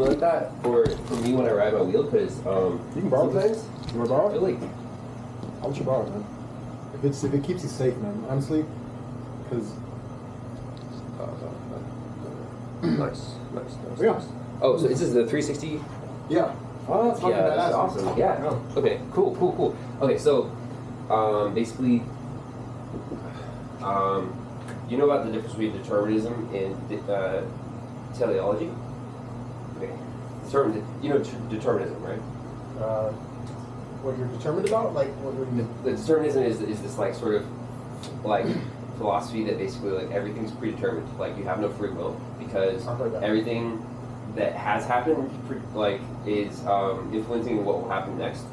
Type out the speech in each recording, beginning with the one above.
something like that for me when I ride my wheel, because you can borrow sometimes you want to borrow I feel like I'll let you borrow it, man. If it keeps you safe, man. Honestly, because nice. Yeah. Oh, so this is the 360. Yeah. Oh, that's fucking badass. That's awesome. Yeah. No. Okay. Cool. Okay, so basically, you know about the difference between determinism and teleology? Okay. You know determinism, right? What you're determined about? Like, what do you mean? The determinism is this like sort of like philosophy that basically like everything's predetermined. Like you have no free will because everything that has happened like is influencing what will happen next.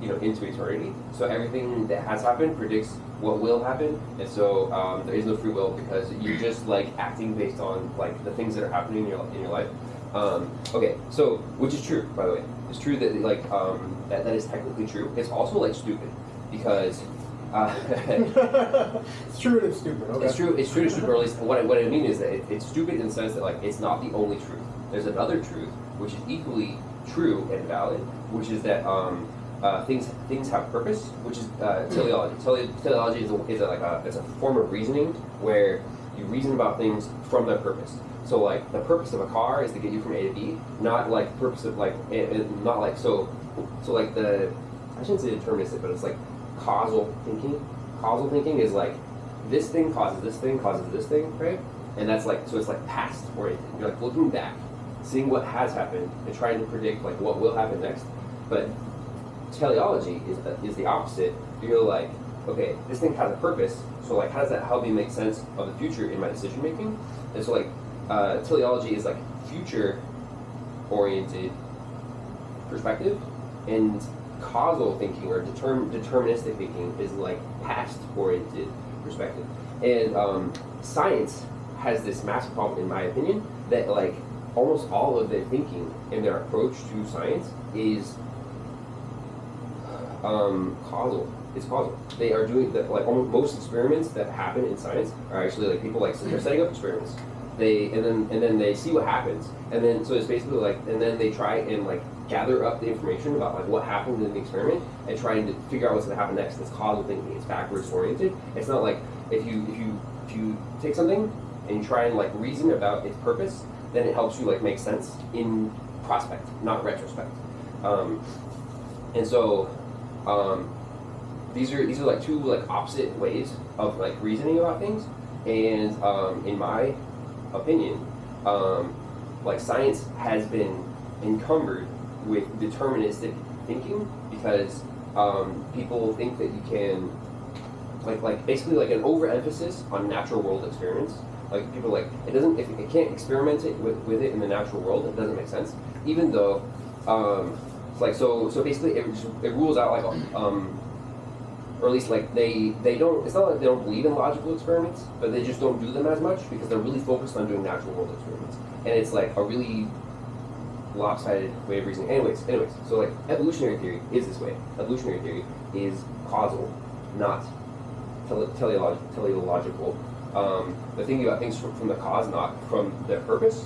Into eternity. So everything that has happened predicts what will happen, and so there is no free will because you're just like acting based on like the things that are happening in your life. Okay, so which is true, by the way. It's true that like that is technically true. It's also like stupid because it's true and it's stupid. Okay. It's true and stupid. Or at least what I mean is that it's stupid in the sense that like it's not the only truth. There's another truth which is equally true and valid, which is that things have purpose, which is teleology. Teleology is it's a form of reasoning where you reason about things from their purpose. So like the purpose of a car is to get you from A to B, not like the purpose of like not like so like the I shouldn't say deterministic, but it's like causal thinking. Causal thinking is like this thing causes this thing, right? And that's like so it's like past oriented. You're like looking back, seeing what has happened and trying to predict like what will happen next. But teleology is the opposite. You're like, okay, this thing has a purpose, so like how does that help me make sense of the future in my decision making? And so like teleology is like future oriented perspective, and causal thinking or deterministic thinking is like past oriented perspective. And science has this massive problem, in my opinion, that like almost all of their thinking and their approach to science is causal. It's causal. They are doing that. Like almost most experiments that happen in science are actually like people like they're setting up experiments. And then they see what happens, and then so it's basically like, and then they try and like gather up the information about like what happened in the experiment and trying to figure out what's going to happen next. It's causal thinking. It's backwards oriented. It's not like if you take something and you try and like reason about its purpose, then it helps you like make sense in prospect, not retrospect. And so these are like two like opposite ways of like reasoning about things. And in my opinion, like science has been encumbered with deterministic thinking because people think that you can like basically like an overemphasis on natural world experiments. Like people like it doesn't if it can't experiment it with it in the natural world, it doesn't make sense. Even though it's like so basically it rules out like or at least like they don't, it's not like they don't believe in logical experiments, but they just don't do them as much because they're really focused on doing natural world experiments. And it's like a really lopsided way of reasoning. Anyways, so like evolutionary theory is this way. Evolutionary theory is causal, not teleological. They're thinking about things from the cause, not from their purpose.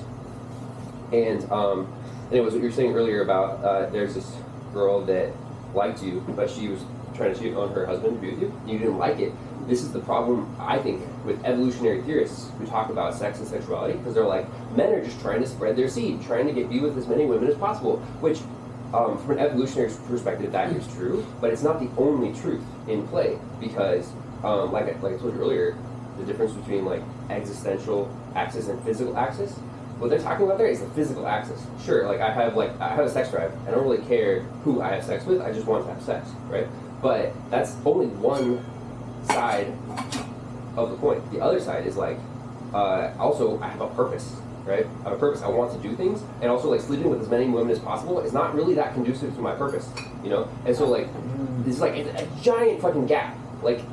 And anyways, what you were saying earlier about there's this girl that liked you, but she was trying to cheat on her husband to be with you. You didn't like it. This is the problem, I think, with evolutionary theorists who talk about sex and sexuality, because they're like, men are just trying to spread their seed, trying to get you with as many women as possible, which from an evolutionary perspective, that is true, but it's not the only truth in play, because like I told you earlier, the difference between like existential axis and physical axis, what they're talking about there is the physical axis. Sure, like I have a sex drive. I don't really care who I have sex with. I just want to have sex, right? But that's only one side of the coin. The other side is like also I have a purpose, right? I have a purpose. I want to do things, and also like sleeping with as many women as possible is not really that conducive to my purpose, you know. And so like this is like a giant fucking gap, like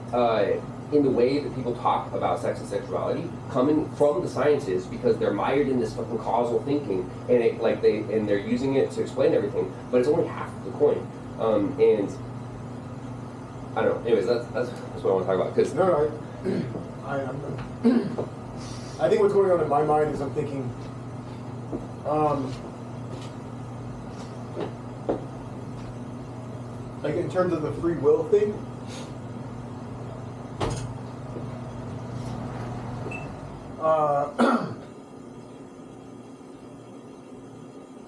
in the way that people talk about sex and sexuality coming from the sciences, because they're mired in this fucking causal thinking, and it like they're using it to explain everything, but it's only half of the coin. And I don't know. Anyways, that's what I want to talk about. Cause I think what's going on in my mind is I'm thinking, like in terms of the free will thing.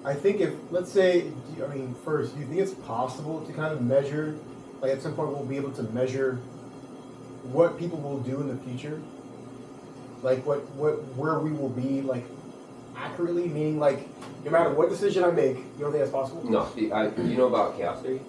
I think if, let's say, first, do you think it's possible to kind of measure, like at some point we'll be able to measure what people will do in the future? Like where we will be, like accurately, meaning like no matter what decision I make, you don't think that's possible? No. You know about chaos theory?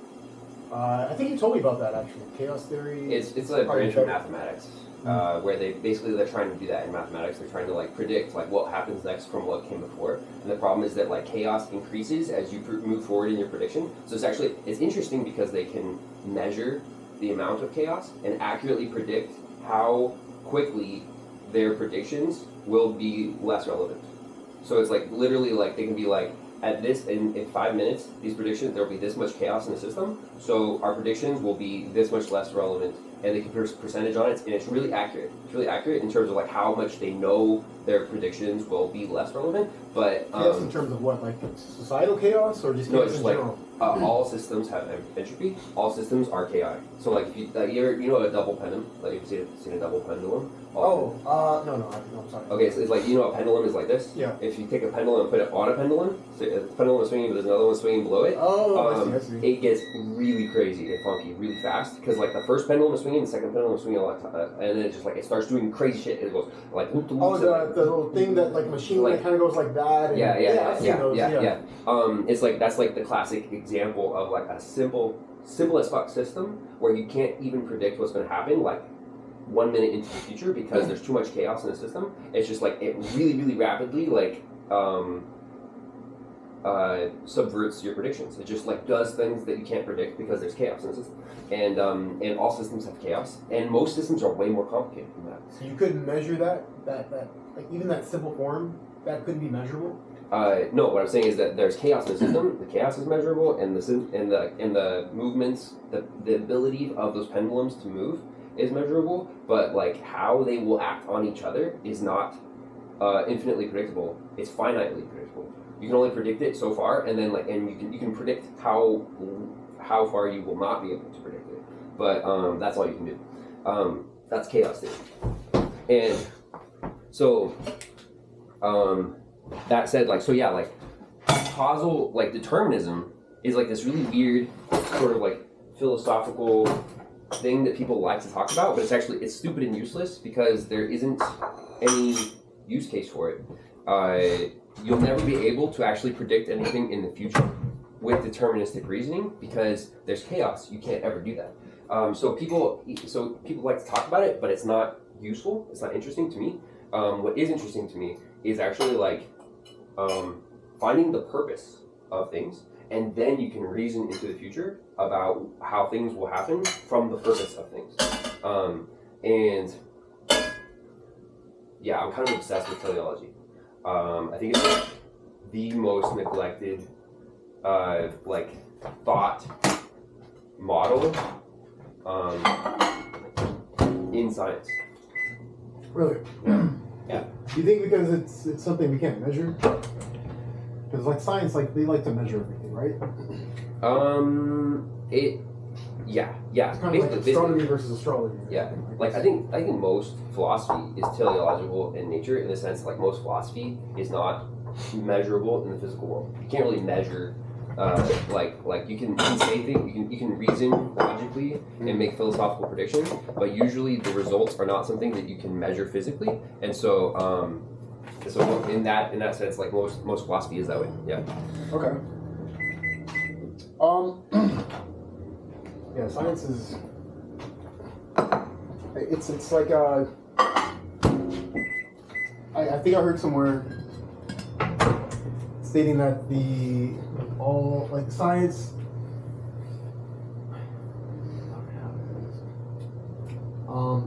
I think you told me about that actually. Chaos theory. It's a branch of mathematics. Where they're trying to do that in mathematics. They're trying to like predict like what happens next from what came before. And the problem is that like chaos increases as you move forward in your prediction. So it's interesting because they can measure the amount of chaos and accurately predict how quickly their predictions will be less relevant. So it's like literally like they can be like at this in 5 minutes these predictions there will be this much chaos in the system. So our predictions will be this much less relevant. And they can put a percentage on it, and it's really accurate. It's really accurate in terms of like how much they know their predictions will be less relevant. But chaos in terms of what, like societal chaos, or just chaos in general? All systems have entropy. All systems are chaotic. So like if you know a double pendulum, like if you've seen a double pendulum. No, I'm sorry. Okay, so it's like a pendulum is like this. Yeah. If you take a pendulum and put it on a pendulum, so the pendulum is swinging, but there's another one swinging below it. I see. It gets really crazy and funky really fast because like the first pendulum is swinging, the second pendulum is swinging a lot, and then it just like it starts doing crazy shit. It goes like the little thing that like machine that kind of goes like that. And, yeah. It's like that's like the classic example of like a simple as fuck system where you can't even predict what's going to happen like 1 minute into the future because there's too much chaos in the system. It's just like it really rapidly like subverts your predictions. It just like does things that you can't predict because there's chaos in the system. And all systems have chaos, and most systems are way more complicated than that. So you couldn't measure that like even that simple form that couldn't be measurable. No, what I'm saying is that there's chaos in the system. The chaos is measurable, and the movements, the ability of those pendulums to move is measurable. But like how they will act on each other is not infinitely predictable. It's finitely predictable. You can only predict it so far, and then you can predict how far you will not be able to predict it. But that's all you can do. That's chaos theory. And so that said, causal determinism is like this really weird sort of like philosophical thing that people like to talk about, but it's stupid and useless because there isn't any use case for it. You'll never be able to actually predict anything in the future with deterministic reasoning because there's chaos. You can't ever do that. So people like to talk about it, but it's not useful. It's not interesting to me. What is interesting to me is actually finding the purpose of things, and then you can reason into the future about how things will happen from the purpose of things. And yeah, I'm kind of obsessed with teleology. I think it's the most neglected thought model in science. Really? Yeah. Do you think because it's something we can't measure? Because like science, they like to measure everything, right? Yeah. It's kind of like astronomy versus astrology. Yeah. I think most philosophy is teleological in nature, in the sense most philosophy is not measurable in the physical world. You can't really measure. You can say things, you can reason logically and make philosophical predictions, but usually the results are not something that you can measure physically, and so in that sense, most philosophy is that way. Yeah. Okay. Yeah, science is. It's like I think I heard somewhere stating that all science.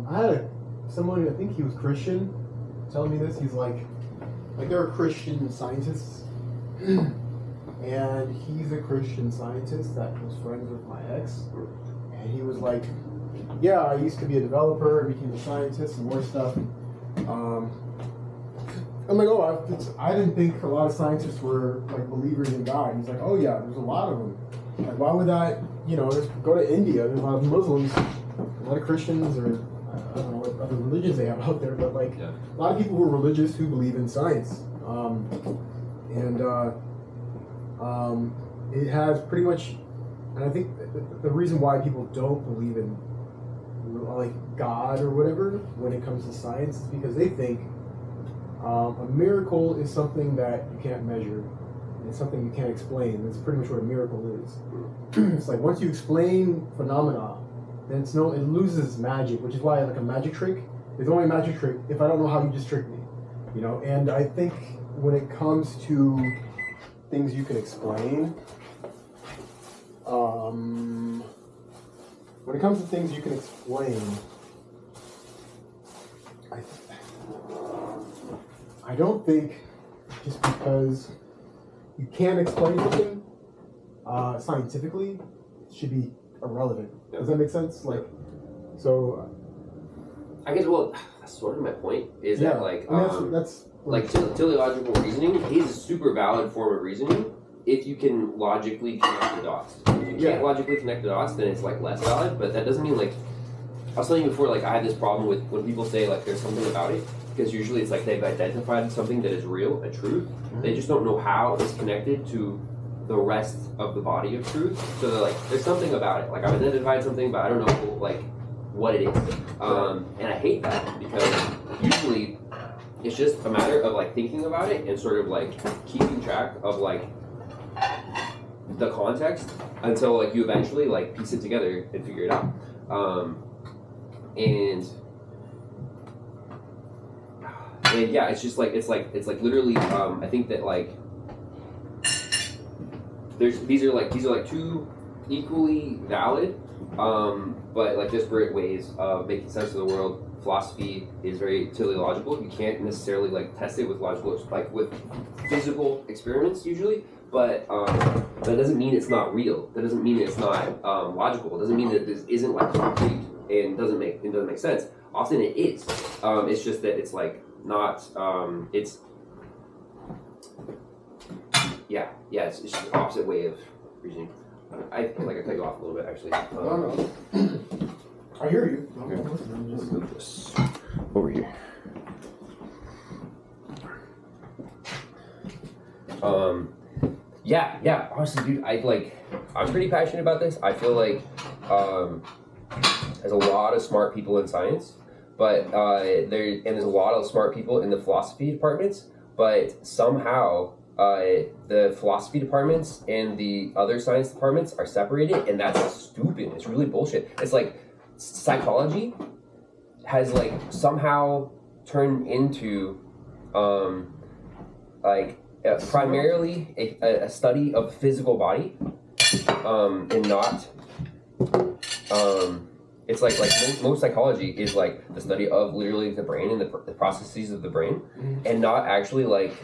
I had someone, I think he was Christian, telling me this. He's like there are Christian scientists, and he's a Christian scientist that was friends with my ex, and he was like, yeah, I used to be a developer, became a scientist and more stuff. I'm like, I didn't think a lot of scientists were believers in God. He's like, oh yeah, there's a lot of them. Like, why would that just go to India. There's a lot of Muslims, a lot of Christians, or I don't know what other religions they have out there, but like a lot of people who are religious who believe in science, and it has pretty much. And I think the reason why people don't believe in like God or whatever when it comes to science is because they think a miracle is something that you can't measure. It's something you can't explain. That's pretty much what a miracle is. It's like once you explain phenomena, then it loses its magic, which is why like a magic trick is only a magic trick if I don't know how you just tricked me. And I think when it comes to things you can explain, when it comes to things you can explain, I don't think just because you can't explain something scientifically should be irrelevant. Yeah. Does that make sense? Like, so. I guess. Well, that's sort of my point. Is that like that's like teleological reasoning is a super valid form of reasoning if you can logically connect the dots. If you can't logically connect the dots, then it's like less valid. But that doesn't mean like I was telling you before. Like I have this problem with when people say like there's something about it. Because usually it's like they've identified something that is real, a truth. Mm-hmm. They just don't know how it's connected to the rest of the body of truth. So they're like, there's something about it. Like I've identified something, but I don't know like what it is. And I hate that because usually it's just a matter of like thinking about it and sort of like keeping track of like the context until like you eventually like piece it together and figure it out. And yeah, it's just like it's like literally. I think that like these are like two equally valid, but like disparate ways of making sense of the world. Philosophy is very teleological. You can't necessarily like test it with logical, like with physical experiments usually. But that doesn't mean it's not real. That doesn't mean it's not logical. It doesn't mean that this isn't like concrete and doesn't make sense. Often it is. It's just that it's like not. It's it's just the opposite way of reasoning. I feel like I cut you off a little bit actually. No. I hear you. Okay. Just move this over here. Yeah. Honestly, dude, I'm pretty passionate about this. I feel like there's a lot of smart people in science, but there's a lot of smart people in the philosophy departments, but somehow the philosophy departments and the other science departments are separated, and that's stupid. It's really bullshit. It's like psychology has like somehow turned into primarily a study of the physical body, and not it's like most psychology is like the study of literally the brain and the processes of the brain, and not actually like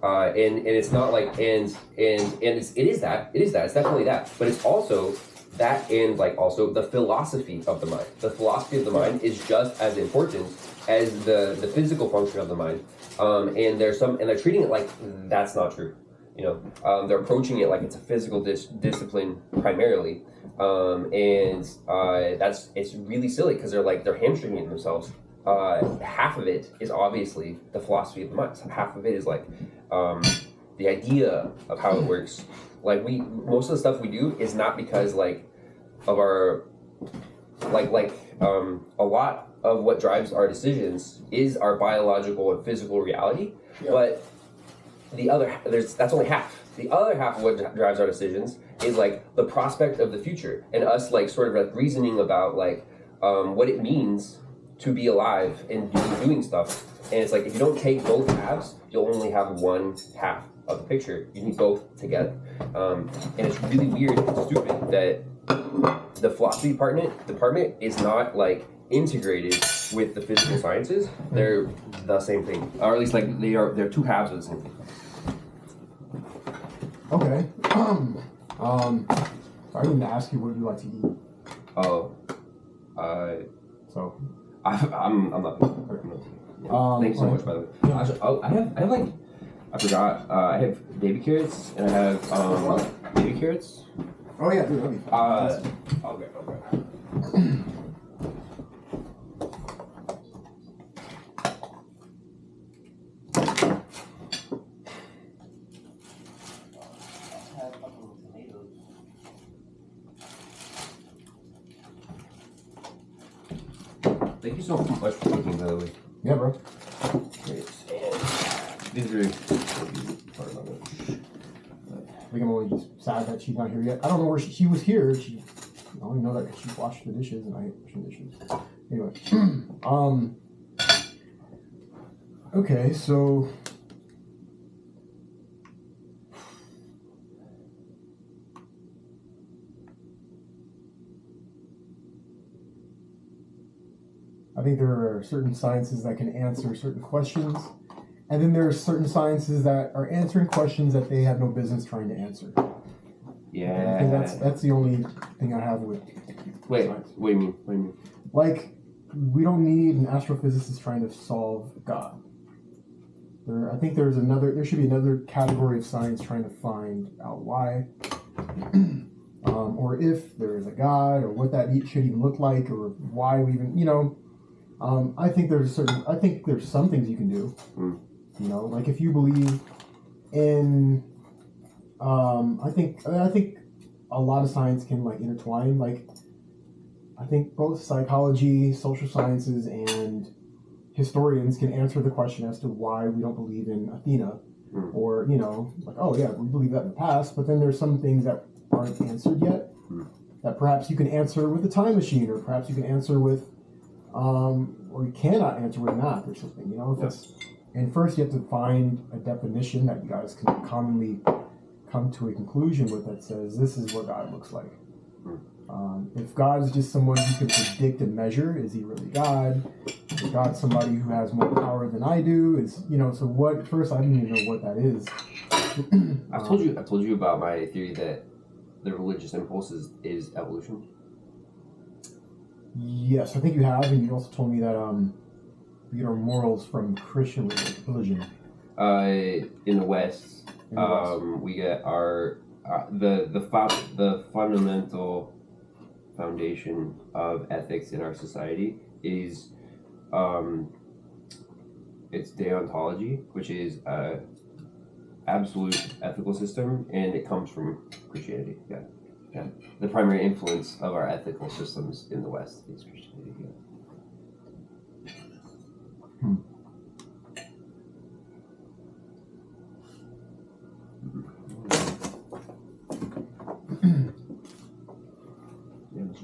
and it's not like it is that it's definitely that, but it's also that, and like also the philosophy of the mind. The philosophy of the mind is just as important as the physical function of the mind, and they're treating it like that's not true. They're approaching it like it's a physical discipline primarily, and it's really silly because they're hamstringing themselves. Half of it is obviously the philosophy of the mind. Half of it is like the idea of how it works. Like most of the stuff we do is not because like of our a lot of what drives our decisions is our biological and physical reality, but that's only half. The other half of what drives our decisions is like the prospect of the future and us like sort of like reasoning about like what it means to be alive and doing stuff. And it's like if you don't take both halves, you'll only have one half of the picture. You need both together. And it's really weird and stupid that the philosophy department is not like integrated with the physical sciences. They're the same thing, or at least like they're two halves of the same thing. Okay. So I need to ask you what you like to eat. Oh. So. I'm not. Thank you so much, by the way. Yeah. I have like I forgot. I have baby carrots and I have baby carrots. Oh yeah, dude. Okay. Thank you so much for cooking, by the way. Yeah, bro. Great. These are part of it. I think I'm only just sad that she's not here yet. I don't know where she was here. I only know that she washed the dishes, and I hate washing dishes. Anyway, okay, so I think there are certain sciences that can answer certain questions, and then there are certain sciences that are answering questions that they have no business trying to answer. Yeah. I think that's the only thing I have with Wait, science. what do you mean? Like, we don't need an astrophysicist trying to solve God. I think there should be another category of science trying to find out why, or if there is a God, or what that should even look like, or why we even, I think there's some things you can do, like if you believe in, I think a lot of science can like intertwine, like I think both psychology, social sciences, and historians can answer the question as to why we don't believe in Athena, or like, oh yeah, we believe that in the past, but then there's some things that aren't answered yet that perhaps you can answer with a time machine, or perhaps you can answer with or you cannot answer with math or something, and first you have to find a definition that you guys can commonly come to a conclusion with that says this is what God looks like. If God is just someone you can predict and measure, is he really God? Is God somebody who has more power than I do? So what? First, I don't even know what that is. I've told you about my theory that the religious impulse is evolution. Yes, I think you have, and you also told me that you get our morals from Christian religion. In the West, we get our the fundamental foundation of ethics in our society is it's deontology, which is absolute ethical system, and it comes from Christianity. Yeah. The primary influence of our ethical systems in the West is Christianity.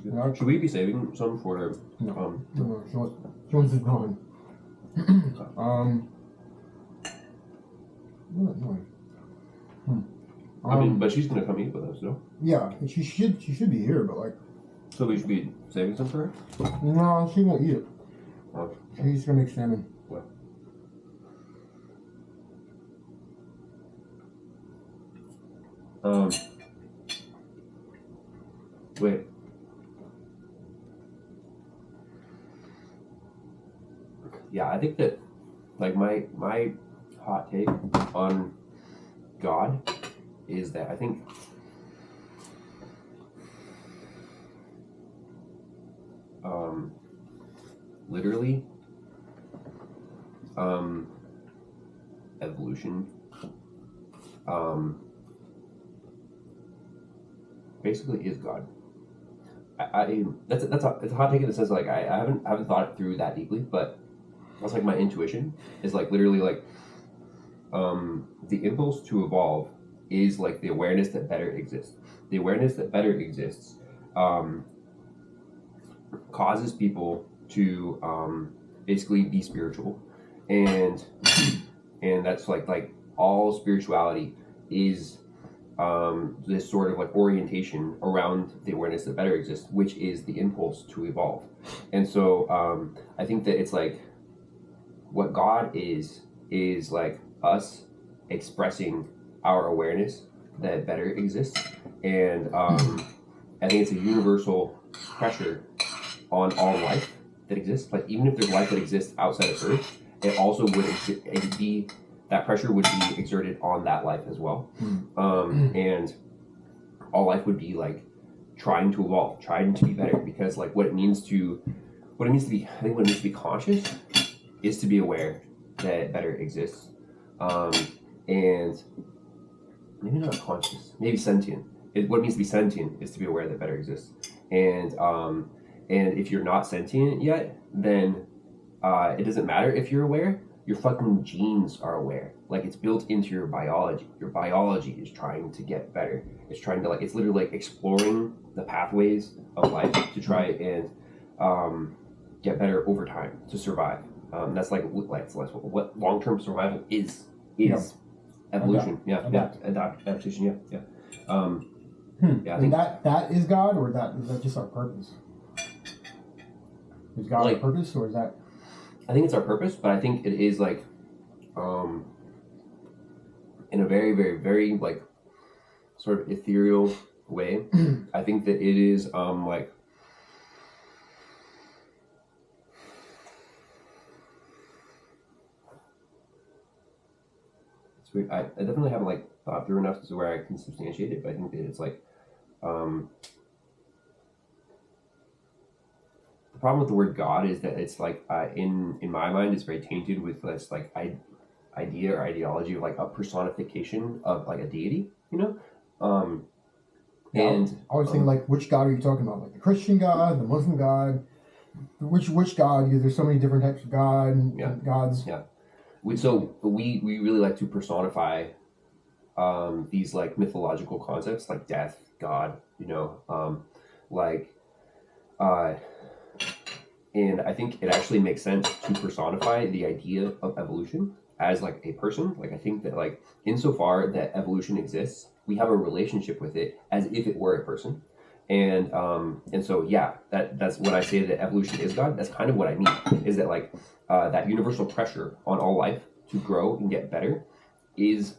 Yeah. Should we be saving some for? No. She wants it gone. I mean, but she's gonna come eat with us, no? Yeah, she should be here, but like. So we should be saving some for her? No, she won't eat it. Oh. She's gonna make salmon. What? Wait. Yeah, I think that, like, my hot take on God is that I think literally evolution basically is God. It's a hot take in the sense like I haven't thought it through that deeply, but that's like my intuition is like literally like the impulse to evolve is like the awareness that better exists. The awareness that better exists causes people to basically be spiritual, and that's like all spirituality is this sort of like orientation around the awareness that better exists, which is the impulse to evolve. And so I think that it's like what God is like us expressing our awareness that better exists, and I think it's a universal pressure on all life that exists. Like even if there's life that exists outside of Earth, it also would be that pressure would be exerted on that life as well. And all life would be like trying to evolve, trying to be better, because like what it means to be, I think what it means to be conscious is to be aware that better exists. And maybe not conscious, maybe sentient. What it means to be sentient is to be aware that better exists. And if you're not sentient yet, then it doesn't matter if you're aware. Your fucking genes are aware. Like, it's built into your biology. Your biology is trying to get better. It's trying to like, it's literally like exploring the pathways of life to try and get better over time to survive. That's like what long-term survival is evolution. Adaptation. Yeah. Yeah, I think that is God, or is that just our purpose? Is God our purpose, or is that? I think it's our purpose, but I think it is like, in a very, very, very like sort of ethereal way. I think that it is like, it's weird. I definitely haven't like thought through enough to where I can substantiate it, but I think that it's like, the problem with the word God is that it's like, in my mind, it's very tainted with this like idea or ideology of like a personification of like a deity, you know. And I was thinking, like, which God are you talking about? Like the Christian God, the Muslim God, which God? Because there's so many different types of God and gods. Yeah. We really like to personify these like mythological concepts like death, God, you know, and I think it actually makes sense to personify the idea of evolution as like a person. Like, I think that like insofar that evolution exists, we have a relationship with it as if it were a person. And so that's when I say that evolution is God. That's kind of what I mean, is that like that universal pressure on all life to grow and get better is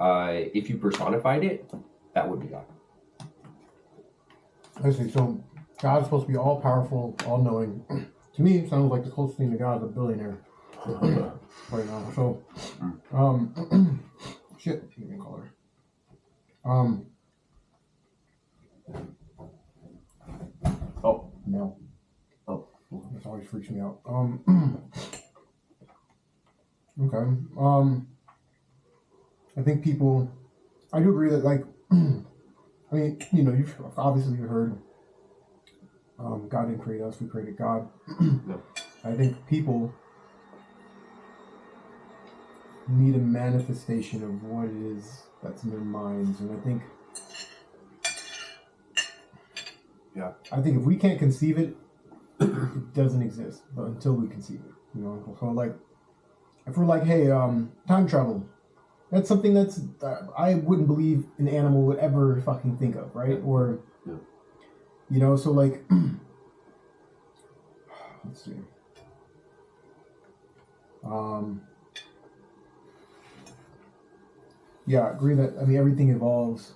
if you personified it, that would be God. I see. So God's supposed to be all powerful, all knowing. To me, it sounds like the closest thing to God is a billionaire right now. So, shit, give me a color. Oh no. Oh, this always freaks me out. Okay. I think people. I do agree that, like, I mean, you know, you've obviously heard. God didn't create us; we created God. No. I think people need a manifestation of what it is that's in their minds, and I think if we can't conceive it, it doesn't exist. But until we conceive it, you know. So, like, if we're like, hey, time travel, that's something that's I wouldn't believe an animal would ever fucking think of, right? Or, you know, so like, let's see. Yeah, I agree that, I mean, everything evolves.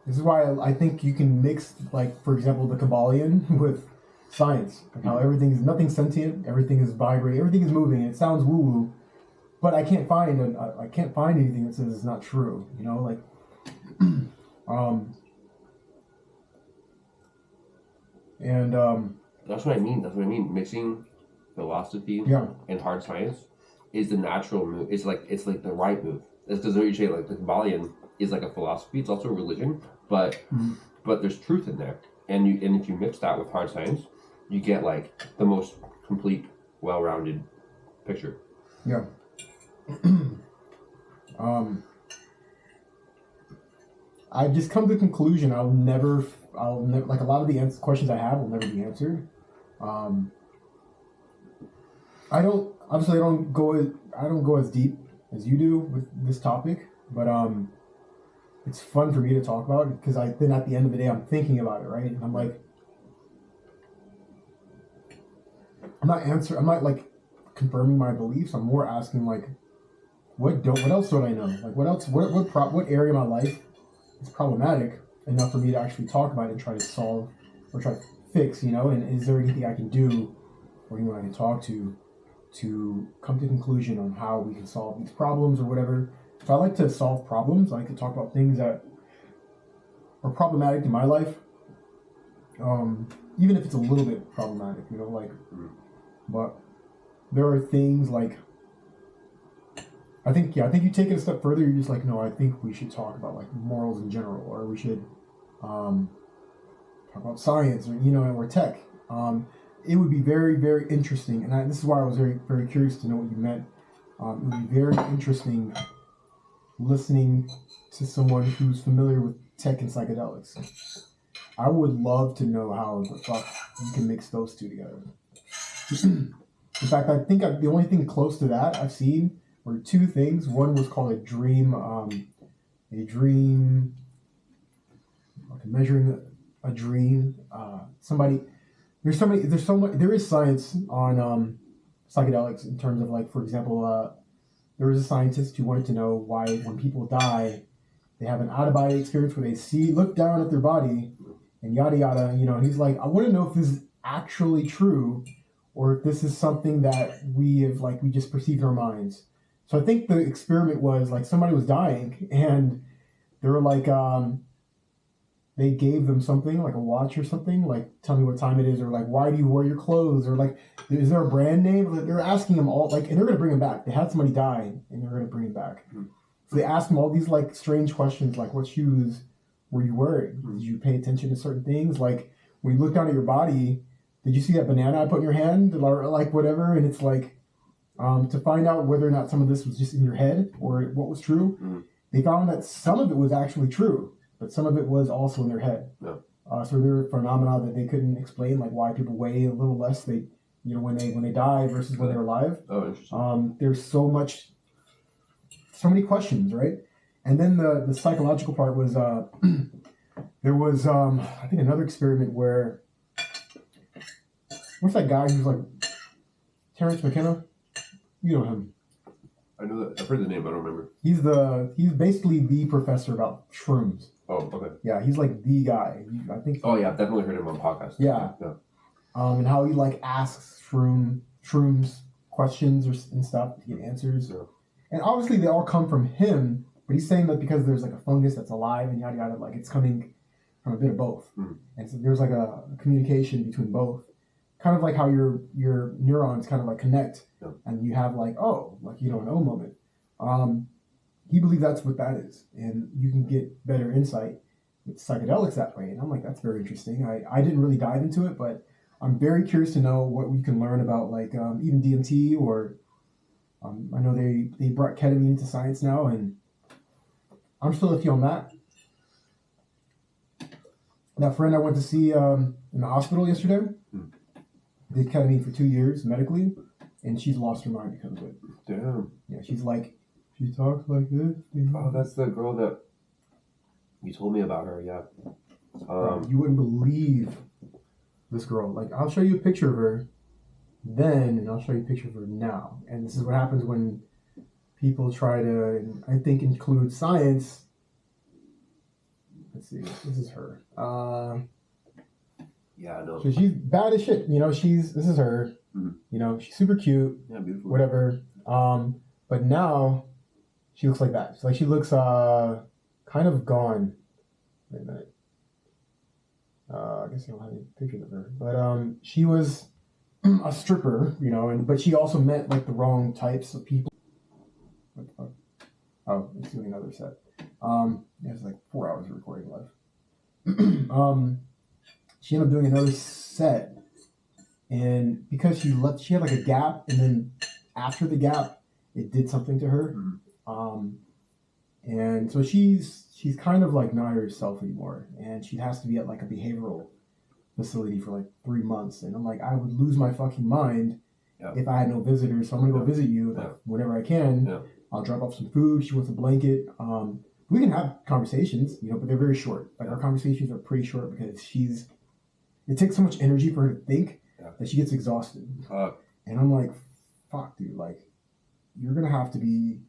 This is why I think you can mix, like, for example, the Kabbalion with science. Like how nothing's sentient, everything is vibrating, everything is moving. It sounds woo-woo, but I can't find anything that says it's not true. You know, like, that's what I mean. Mixing philosophy and hard science is the natural move. It's like the right move. It's because you say like the Kabbalion is like a philosophy. It's also a religion, but there's truth in there. And if you mix that with hard science, you get like the most complete, well-rounded picture. Yeah. I've just come to the conclusion I'll never like a lot of the questions I have will never be answered. I don't go as deep as you do with this topic, but it's fun for me to talk about because then at the end of the day I'm thinking about it, right? And I'm like, I'm not like confirming my beliefs. I'm more asking like, what else don't I know? Like what area of my life is problematic enough for me to actually talk about it and try to solve or try to fix, you know? And is there anything I can do or anyone I can talk to to come to a conclusion on how we can solve these problems or whatever. So I like to solve problems. I like to talk about things that are problematic in my life, even if it's a little bit problematic, you know, like, but there are things like, I think you take it a step further, you're just like, no, I think we should talk about like morals in general, or we should talk about science, or, you know, or tech. It would be very, very interesting, and this is why I was very, very curious to know what you meant. It would be very interesting listening to someone who's familiar with tech and psychedelics. I would love to know how the fuck you can mix those two together. In fact, I think the only thing close to that I've seen were two things. One was called a dream, measuring a dream. There is science on psychedelics in terms of, like, for example, there was a scientist who wanted to know why when people die, they have an out-of-body experience where they look down at their body and yada yada, you know, and he's like, I want to know if this is actually true or if this is something that we just perceive in our minds. So I think the experiment was like somebody was dying and they were like, they gave them something like a watch or something, like, tell me what time it is, or like, why do you wear your clothes, or like, is there a brand name? They're asking them all, like, and they're going to bring him back. They had somebody die and they're going to bring him back. So they asked him all these like strange questions, like, what shoes were you wearing? Did you pay attention to certain things? Like, when you look down at your body, did you see that banana I put in your hand, or like whatever? And it's like, to find out whether or not some of this was just in your head or what was true. They found that some of it was actually true, but some of it was also in their head. So there were phenomena that they couldn't explain, like why people weigh a little less, when they die versus when they're alive. Oh, interesting. There's so many questions, right? And then the psychological part was there was I think another experiment where, what's that guy who's like Terrence McKenna? You know him. I know that. I've heard the name, but I don't remember. He's basically the professor about shrooms. Oh, okay. Yeah, he's like the guy. I think. Oh yeah, I've definitely heard him on podcasts. Yeah. And how he like asks shrooms questions and stuff to get answers. Yeah. And obviously they all come from him, but he's saying that because there's like a fungus that's alive and yada yada, like it's coming from a bit of both. And so there's like a communication between both. Kind of like how your neurons kind of like connect, and you have like, oh, like, you know, an oh moment. He believes that's what that is, and you can get better insight with psychedelics that way. And I'm like, that's very interesting. I didn't really dive into it, but I'm very curious to know what we can learn about, like, even DMT, or I know they brought ketamine into science now, and I'm still iffy on that. That friend I went to see in the hospital yesterday did ketamine for 2 years medically, and she's lost her mind because of it. Damn. Yeah, she talks like this. Oh, that's the girl that you told me about her. Yeah. You wouldn't believe this girl. Like, I'll show you a picture of her then, and I'll show you a picture of her now. And this is what happens when people try to, I think, include science. Let's see. This is her. Yeah, I know. So she's bad as shit. You know, this is her. You know, she's super cute. Yeah, beautiful. Whatever. But now she looks like that. She looks kind of gone. Wait a minute. I guess I don't have any pictures of her. But she was a stripper, you know, but she also met like the wrong types of people. What the fuck? Oh, it's doing another set. It's like 4 hours of recording left. She ended up doing another set, and because she had like a gap, and then after the gap, it did something to her. And so she's kind of like not herself anymore, and she has to be at like a behavioral facility for like 3 months. And I'm like, I would lose my fucking mind if I had no visitors. So I'm gonna go visit you whenever I can. I'll drop off some food. She wants a blanket. We can have conversations, you know, but they're very short. Like, our conversations are pretty short because it takes so much energy for her to think that she gets exhausted. And I'm like, fuck, dude, like, you're going to have to be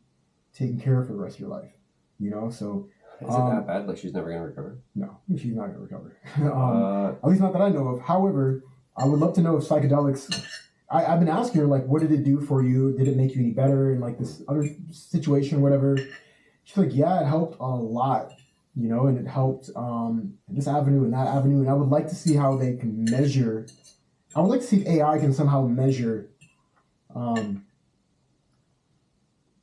taken care of for the rest of your life, you know? So. Is it that bad? Like, she's never going to recover? No, she's not going to recover. At least not that I know of. However, I would love to know if psychedelics, I've been asking her, like, what did it do for you? Did it make you any better in like this other situation or whatever? She's like, yeah, it helped a lot, you know, and it helped in this avenue and that avenue. And I would like to see how they can measure. I would like to see if AI can somehow measure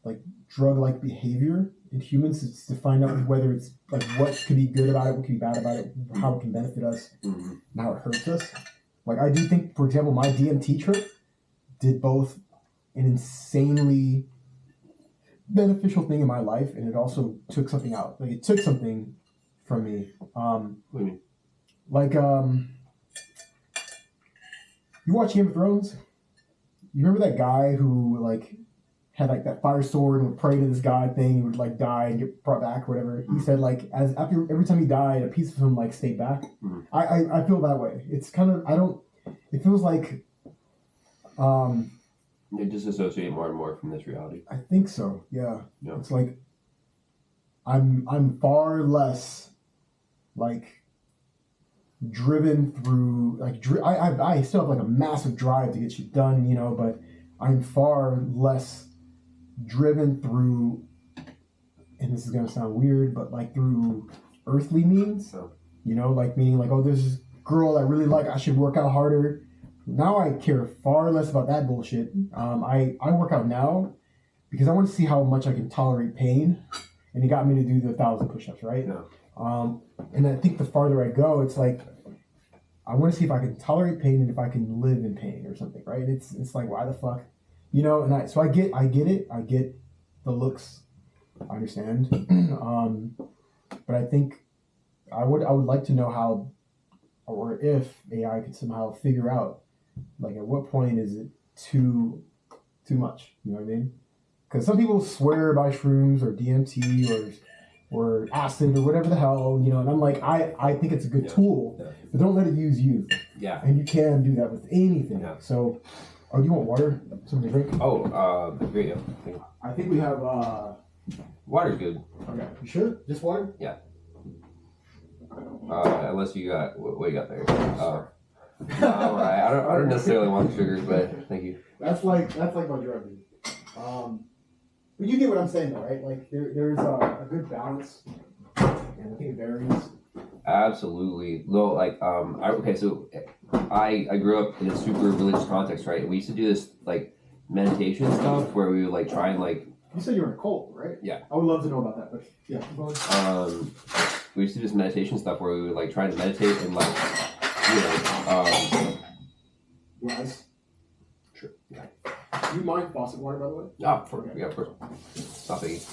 like drug-like behavior in humans to find out whether it's like what could be good about it, what could be bad about it, how it can benefit us, and how it hurts us. Like I do think, for example, my DMT trip did both an insanely beneficial thing in my life, and it also took something out. Like it took something from me. What do you mean? Like you watch Game of Thrones? You remember that guy who like had like that fire sword and would pray to this god thing, he would like die and get brought back or whatever. He said like every time he died, a piece of him like stayed back. I feel that way. It's kind of it feels like They disassociate more and more from this reality. I think so. Yeah. It's like I'm far less like driven through like I still have like a massive drive to get shit done, you know, but I'm far less driven through, and this is gonna sound weird, but like through earthly means, you know, like meaning like, oh, there's this girl I really like, I should work out harder. Now I care far less about that bullshit. I work out now because I want to see how much I can tolerate pain, and it got me to do the 1,000 push-ups, right? And I think the farther I go, it's like I want to see if I can tolerate pain and if I can live in pain or something, right? It's like, why the fuck, you know? And I get it. I get the looks. I understand. But I think I would like to know how or if AI could somehow figure out like at what point is it too much, you know what I mean? Because some people swear by shrooms or DMT or acid or whatever the hell, you know, and I'm like, I think it's a good tool, but don't let it use you. Yeah. And you can do that with anything. Yeah. So, do you want water? Something to drink? Great. I think we have water's good. Okay. You sure? Just water? Yeah. Unless you got what you got there. I don't necessarily want the sugars, but thank you. That's like my drug. But you get what I'm saying, though, right? Like there's a good balance, and I think it varies. Absolutely. No, like so I grew up in a super religious context, right? We used to do this like meditation stuff where we would like try and like. You said you were in a cult, right? Yeah. I would love to know about that, but yeah. We used to do this meditation stuff where we would like try to meditate and like, you know, Yes. Sure. Yeah. Do you mind faucet water, by the way? Yeah, of course. Not biggie.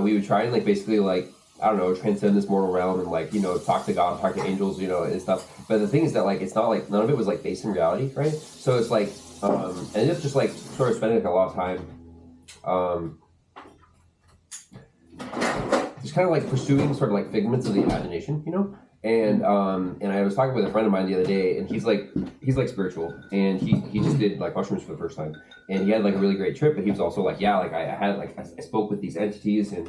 We would try and like basically like, I don't know, transcend this mortal realm and like, you know, talk to God, talk to angels, you know, and stuff. But the thing is that like, it's not like, none of it was like based in reality, right? So it's like, and it's just like sort of spending like a lot of time, just kind of like pursuing sort of like figments of the imagination, you know? And I was talking with a friend of mine the other day, and he's like spiritual, and he just did like mushrooms for the first time, and he had like a really great trip, but he was also like, yeah, like I spoke with these entities, and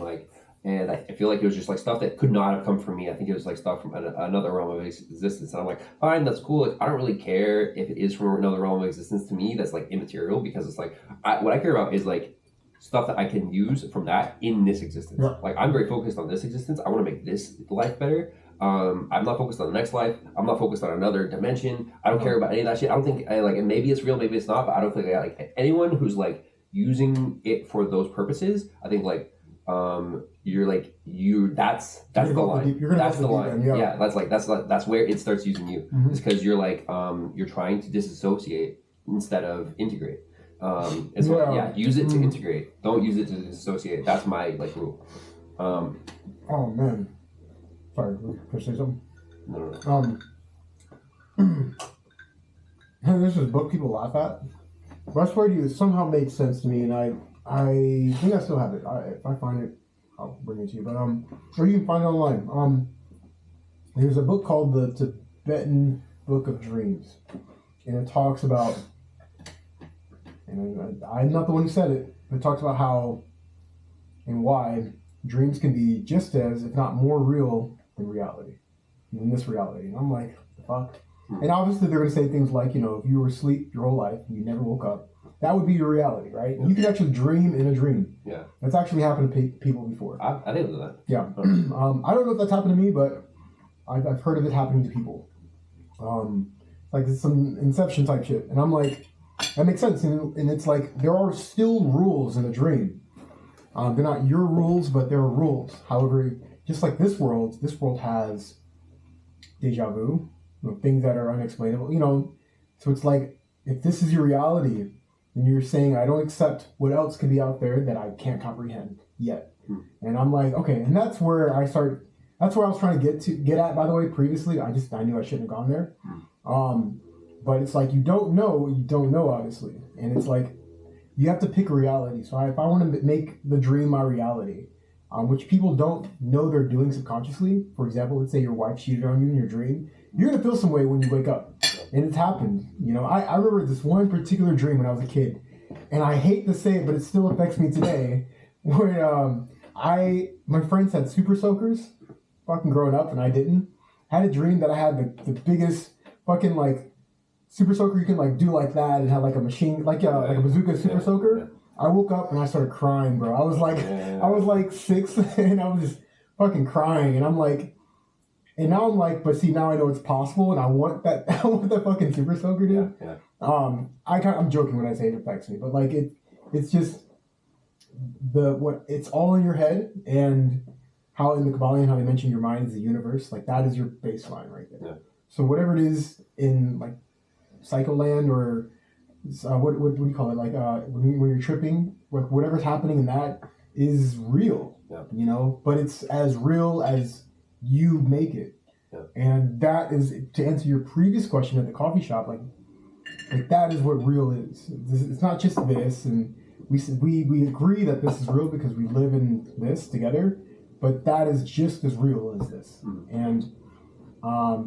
I feel like it was just like stuff that could not have come from me. I think it was like stuff from another realm of existence, and I'm like, fine, that's cool. Like, I don't really care if it is from another realm of existence. To me, that's like immaterial, because it's like what I care about is like stuff that I can use from that in this existence. Yeah. Like I'm very focused on this existence. I want to make this life better. I'm not focused on the next life. I'm not focused on another dimension. I don't care about any of that shit. I don't think and maybe it's real, maybe it's not, but I don't think like anyone who's like using it for those purposes, I think like that's the line. That's the line. Yeah, that's where it starts using you. Mm-hmm. It's because you're like you're trying to disassociate instead of integrate. Use it to integrate. Don't use it to disassociate. That's my like rule. Oh man. Sorry, can I say something? No. This is a book people laugh at. But I swear to you, it somehow made sense to me, and I think I still have it. If I find it, I'll bring it to you. But or you can find it online. There's a book called the Tibetan Book of Dreams, and it talks about. And I'm not the one who said it, but it talks about how and why dreams can be just as, if not more real than reality, than this reality. And I'm like, the fuck? And obviously they're going to say things like, you know, if you were asleep your whole life and you never woke up, that would be your reality, right? You can actually dream in a dream. Yeah. That's actually happened to people before. I didn't know that. Yeah. I don't know if that's happened to me, but I've heard of it happening to people. Like it's some Inception type shit. And I'm like, that makes sense. And it's like, there are still rules in a dream. They're not your rules, but there are rules. However, just like this world has deja vu, you know, things that are unexplainable, you know. So it's like, if this is your reality, and you're saying, I don't accept what else could be out there that I can't comprehend yet. And I'm like, okay, and that's where I was trying to get at, by the way, previously. I knew I shouldn't have gone there. But it's like, you don't know what you don't know, obviously. And it's like, you have to pick a reality. So if I want to make the dream my reality, which people don't know they're doing subconsciously. For example, let's say your wife cheated on you in your dream. You're going to feel some way when you wake up. And it's happened. You know, I remember this one particular dream when I was a kid. And I hate to say it, but it still affects me today. Where my friends had super soakers, fucking growing up, and I didn't. I had a dream that I had the biggest fucking like super soaker you can like do like that, and had like a machine, like a bazooka super soaker. Yeah. I woke up and I started crying, bro. I was like 6 and I was just fucking crying, and I'm like, and now I'm like, but see, now I know it's possible, and I want that fucking super soaker, dude. Yeah. I'm joking when I say it affects me, but like it's just it's all in your head, and how in the Kabbalion, how they mention your mind is the universe, like that is your baseline right there. Yeah. So whatever it is in like Psycholand or what do you call it? Like when you're tripping, like whatever's happening in that is real, you know. But it's as real as you make it, and that is, to answer your previous question at the coffee shop. Like that is what real is. It's not just this, and we agree that this is real because we live in this together. But that is just as real as this, and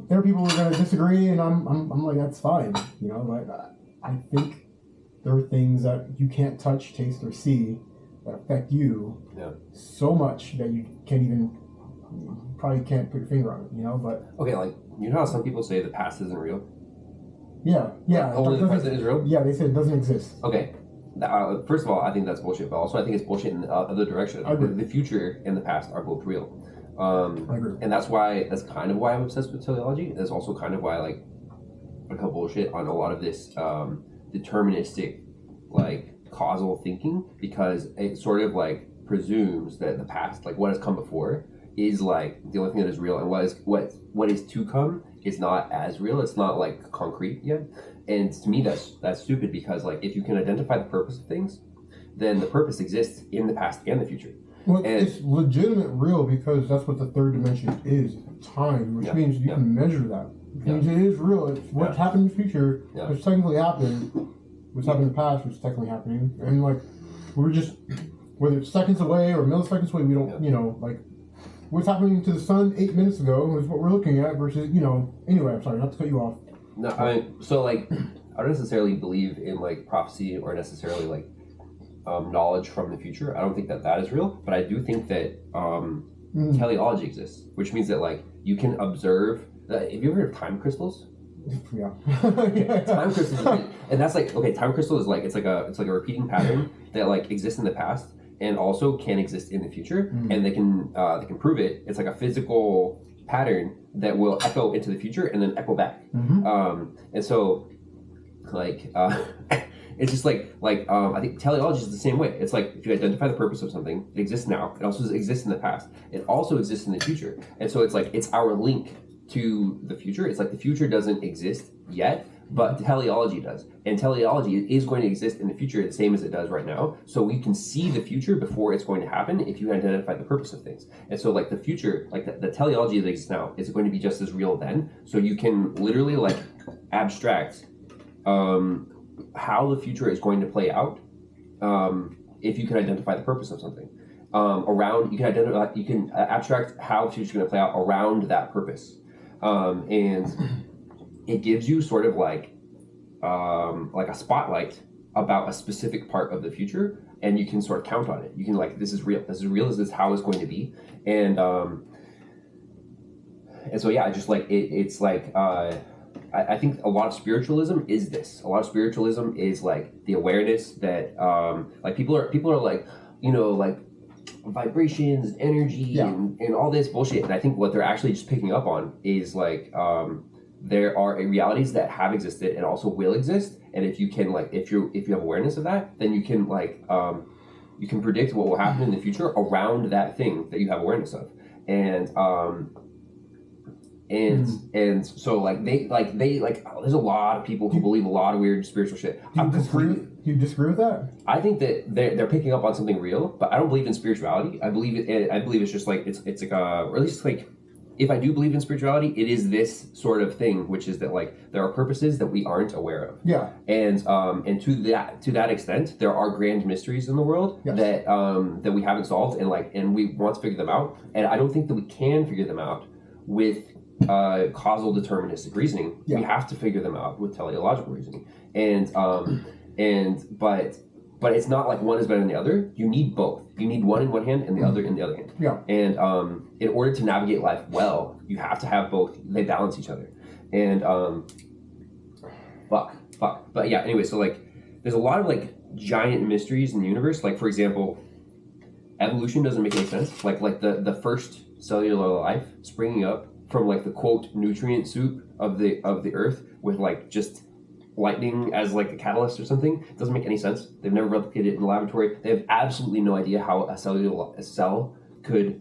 there are people who are going to disagree, and I'm like, that's fine, you know. But I think there are things that you can't touch, taste, or see that affect you so much that you probably can't put your finger on it, you know. But okay, like, you know how some people say the past isn't real? Yeah. Only the present is real? Yeah, they say it doesn't exist. Okay. First of all, I think that's bullshit, but also I think it's bullshit in the other direction. I agree. The future and the past are both real. I agree. And that's kind of why I'm obsessed with teleology. That's also kind of why I call bullshit on a lot of this deterministic, like, causal thinking, because it sort of like presumes that the past, like what has come before, is like the only thing that is real, and what is to come is not as real. It's not like concrete yet. And to me, that's stupid, because like if you can identify the purpose of things, then the purpose exists in the past and the future. Well, it's legitimate real, because that's what the third dimension is, time, which means you can measure that. Which means it is real. It's what's happening in the future, which technically happened. What's happened in the past, which is technically happening. And like, we're just, whether it's seconds away or milliseconds away, we don't, you know, like, what's happening to the sun 8 minutes ago is what we're looking at versus, you know, anyway, I'm sorry, not to cut you off. No, I mean, so like, I don't necessarily believe in like prophecy or necessarily like knowledge from the future. I don't think that is real, but I do think that teleology exists, which means that like you can observe. Have you ever heard of time crystals? Yeah. Time crystals, and that's like, okay, time crystal is like it's like a repeating pattern that like exists in the past and also can exist in the future, and they can prove it. It's like a physical pattern that will echo into the future and then echo back. And so like it's just like I think teleology is the same way. It's like if you identify the purpose of something, it exists now. It also exists in the past. It also exists in the future. And so it's like it's our link to the future. It's like the future doesn't exist yet, but teleology does. And teleology is going to exist in the future the same as it does right now. So we can see the future before it's going to happen if you identify the purpose of things. And so like the future, like the teleology that exists now is going to be just as real then. So you can literally like abstract how the future is going to play out if you can identify the purpose of something. You can abstract how the future is going to play out around that purpose. And it gives you sort of like a spotlight about a specific part of the future, and you can sort of count on it. You can like, this is real, this is how it's going to be. And so yeah, just like it's like I think a lot of spiritualism is this. A lot of spiritualism is like the awareness that like people are like, you know, like vibrations, energy, and all this bullshit. And I think what they're actually just picking up on is like there are realities that have existed and also will exist. And if you can like if you have awareness of that, then you can like you can predict what will happen in the future around that thing that you have awareness of. And and so like they there's a lot of people who believe a lot of weird spiritual shit. Do you disagree with that? I think that they're picking up on something real, but I don't believe in spirituality. I believe it's just like it's like or at least like if I do believe in spirituality, it is this sort of thing, which is that like there are purposes that we aren't aware of. Yeah. And to that extent, there are grand mysteries in the world that we haven't solved and we want to figure them out. And I don't think that we can figure them out with causal deterministic reasoning. We have to figure them out with teleological reasoning. But it's not like one is better than the other. You need both. You need one in one hand and the other in the other hand. Yeah. And in order to navigate life well, you have to have both. They balance each other. And fuck. But yeah, anyway, so like there's a lot of like giant mysteries in the universe. Like for example, evolution doesn't make any sense. Like the first cellular life springing up from like the quote nutrient soup of the earth with like just lightning as like a catalyst or something. It doesn't make any sense. They've never replicated it in the laboratory. They have absolutely no idea how a cell could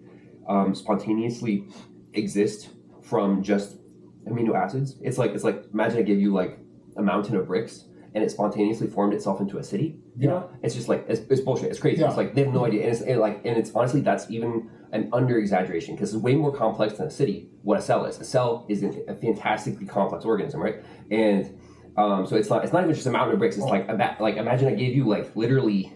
spontaneously exist from just amino acids. It's like imagine I give you like a mountain of bricks and it spontaneously formed itself into a city. You know, it's just like it's bullshit. It's crazy. It's like they have no idea, and it's honestly that's even an under exaggeration because it's way more complex than a city. What a cell is. A cell is a fantastically complex organism, right? And so it's not even just a mountain of bricks. It's like imagine I gave you like literally,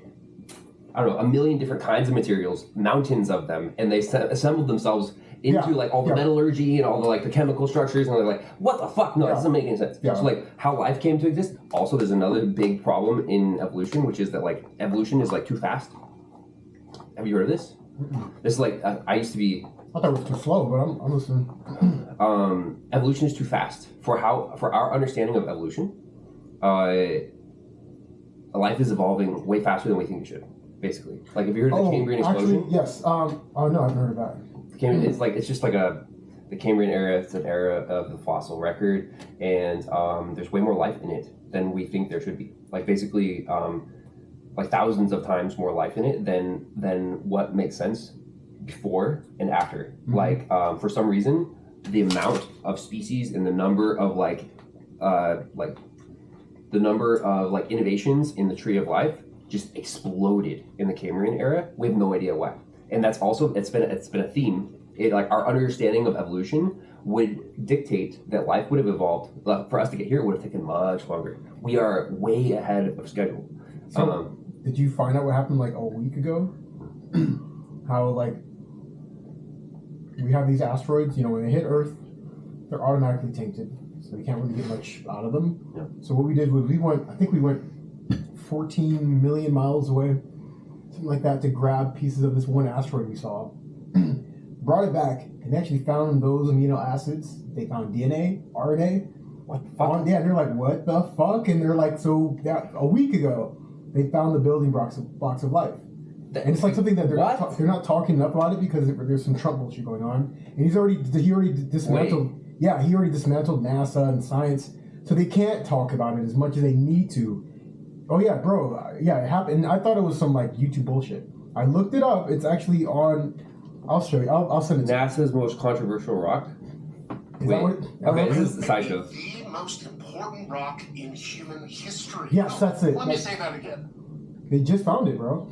I don't know, a million different kinds of materials, mountains of them, and they assembled themselves into like all the metallurgy and all the like the chemical structures, and they're like, what the fuck? No, that doesn't make any sense. So like how life came to exist. Also, there's another big problem in evolution, which is that like evolution is like too fast. Have you heard of this? This is like I used to be. I thought it was too slow, but I'm listening. Evolution is too fast for our understanding of evolution. Life is evolving way faster than we think it should. Basically, like if you heard of the Cambrian explosion. Actually, yes. Oh no, I've heard of that. It's just like the Cambrian era. It's an era of the fossil record, and there's way more life in it than we think there should be. Like basically, like thousands of times more life in it than what makes sense before and after. Like for some reason the amount of species and the number of innovations in the tree of life just exploded in the Cambrian era. We have no idea why. And that's also it's been a theme. Like our understanding of evolution would dictate that life would have evolved. For us to get here, it would have taken much longer. We are way ahead of schedule. So did you find out what happened like a week ago? How like we have these asteroids, you know, when they hit Earth, they're automatically tainted, so we can't really get much out of them. Yeah. So what we did was we went 14 million miles away, something like that, to grab pieces of this one asteroid we saw, brought it back, and actually found those amino acids. They found DNA, RNA. What the fuck? Yeah, they're like, what the fuck? And they're like, so that a week ago, they found the building blocks of life. And it's like something that they're not talking enough about it because there's some Trump bullshit going on, and he already dismantled. Wait. Yeah, he already dismantled NASA and science, so they can't talk about it as much as they need to. Oh yeah, bro. Yeah, it happened. And I thought it was some like YouTube bullshit. I looked it up. It's actually on. I'll show you. I'll send it to you. NASA's most controversial rock. Okay, this is the sideshow. The most important rock in human history. Yes, that's it. Let me say that again. They just found it, bro.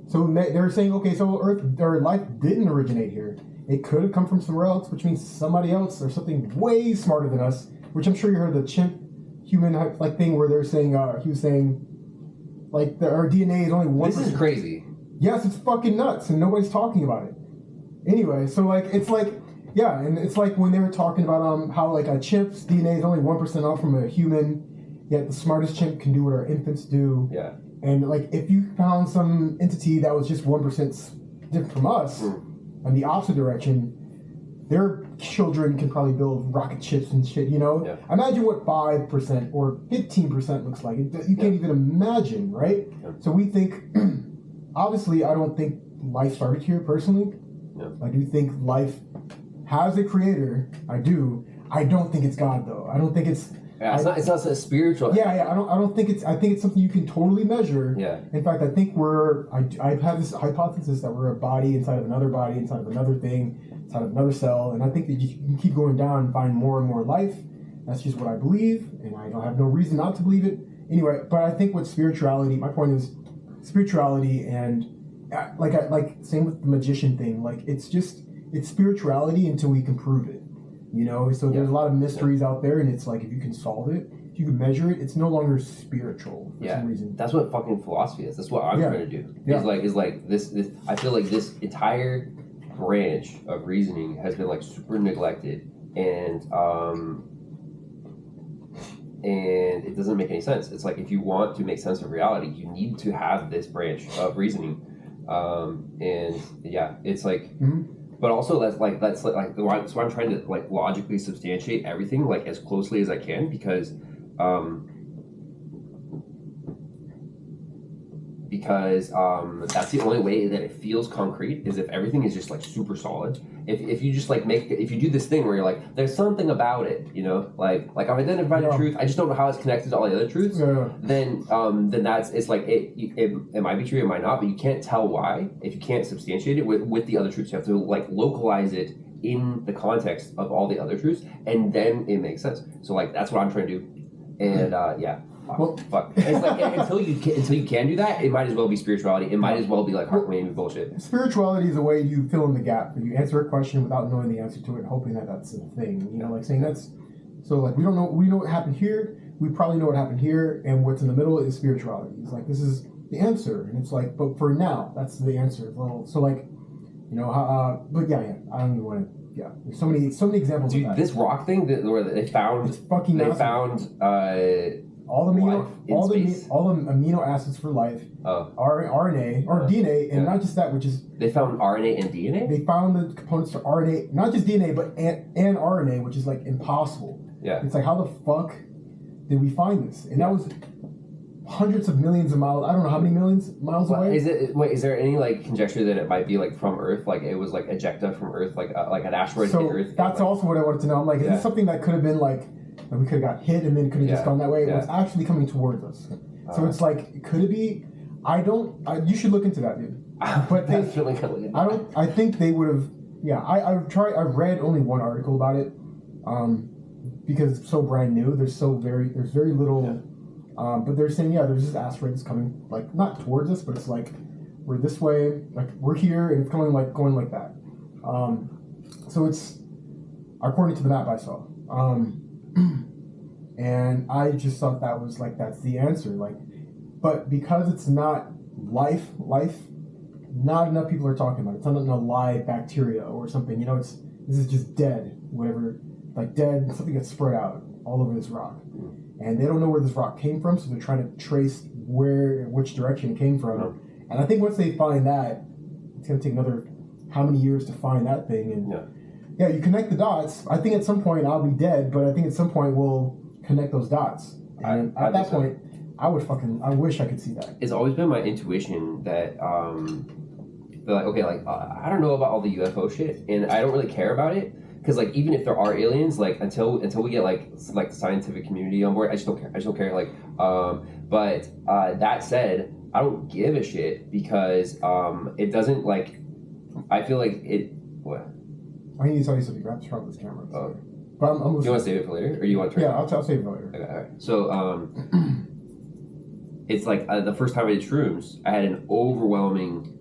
So they're saying, okay, so Earth or life didn't originate here. It could have come from somewhere else, which means somebody else or something way smarter than us. Which I'm sure you heard of the chimp human like thing where they're saying he was saying like our DNA is only 1%. This is crazy. Yes, it's fucking nuts, and nobody's talking about it. Anyway, so like it's like yeah, and it's like when they were talking about how like a chimp's DNA is only 1% off from a human, yet the smartest chimp can do what our infants do. Yeah. And like if you found some entity that was just 1% different from us, in the opposite direction, their children can probably build rocket ships and shit, you know? Yeah. Imagine what 5% or 15% looks like. You can't even imagine, right? Yeah. So we think, obviously, I don't think life started here personally. Yeah. I do think life has a creator. I do. I don't think it's God, though. I don't think it's... Yeah, it's not so spiritual. Yeah. I don't think it's... I think it's something you can totally measure. Yeah. In fact, I think I have this hypothesis that we're a body inside of another body, inside of another thing, inside of another cell, and I think that you can keep going down and find more and more life. That's just what I believe, and I don't have no reason not to believe it. Anyway, but I think with spirituality, my point is spirituality and like same with the magician thing. Like it's spirituality until we can prove it. You know, so there's a lot of mysteries out there, and it's like if you can solve it, if you can measure it, it's no longer spiritual for some reason. That's what fucking philosophy is. That's what I'm trying to do. Yeah. Is like this. I feel like this entire branch of reasoning has been like super neglected, and it doesn't make any sense. It's like if you want to make sense of reality, you need to have this branch of reasoning, and yeah, it's like. Mm-hmm. But also that's so I'm trying to like logically substantiate everything like as closely as I can because that's the only way that it feels concrete is if everything is just like super solid. If you just like if you do this thing where you're like there's something about it, you know, like I've identified the truth, I just don't know how it's connected to all the other truths. Then that's it's like it might be true, it might not, but you can't tell why if you can't substantiate it with the other truths. You have to like localize it in the context of all the other truths, and then it makes sense. So like that's what I'm trying to do, and yeah. Fuck. It's like until you can do that, it might as well be spirituality. It might as well be like Hartwanian bullshit. Spirituality is a way you fill in the gap. You answer a question without knowing the answer to it, hoping that that's a thing. You know, like saying that's so. Like we don't know. We know what happened here. We probably know what happened here, and what's in the middle is spirituality. It's like this is the answer, and it's like, but for now, that's the answer. Well, so like, you know, but yeah. I don't even want to. Yeah, there's so many examples. Dude, of that. this rock thing where they found all the amino acids for life, RNA or DNA, and not just that, which is they found RNA and DNA. They found the components to RNA, not just DNA, but and RNA, which is like impossible. Yeah, it's like how the fuck did we find this? And that was hundreds of millions of miles. I don't know how many millions miles away. Is there any like conjecture that it might be like from Earth, like it was like ejecta from Earth, like an asteroid hit Earth? That's also what I wanted to know. I'm like, is this something that could have been like? And we could have got hit and then could have just gone that way. It was actually coming towards us. So it's like, could it be? You should look into that, dude. But that's really good. I think they would have. Yeah, I've read only one article about it, because it's so brand new. There's very little. Yeah. But they're saying there's this asteroid that's coming like not towards us, but it's like we're this way, like we're here, and it's going like that. So it's according to the map I saw. And I just thought that was like that's the answer, like, but because it's not life, not enough people are talking about it. It's not a live bacteria or something, you know. This is just dead, whatever, like dead something that's spread out all over this rock, and they don't know where this rock came from, so they're trying to trace which direction it came from. And I think once they find that, it's gonna take another how many years to find that thing, and yeah, you connect the dots. I think at some point I'll be dead, but I think at some point we'll connect those dots. And at that point, I wish I could see that. It's always been my intuition that, like, okay, like, I don't know about all the UFO shit, and I don't really care about it, because, like, even if there are aliens, like, until we get, like the scientific community on board, I just don't care, like, but that said, I don't give a shit, because, it doesn't, like, I feel like what? I need to tell you something. You have to turn off this camera. Oh. But I'm you want to save it for later, or you want to turn? Yeah, I'll save it for later. Okay, all right. So, it's like the first time I did shrooms, I had an overwhelming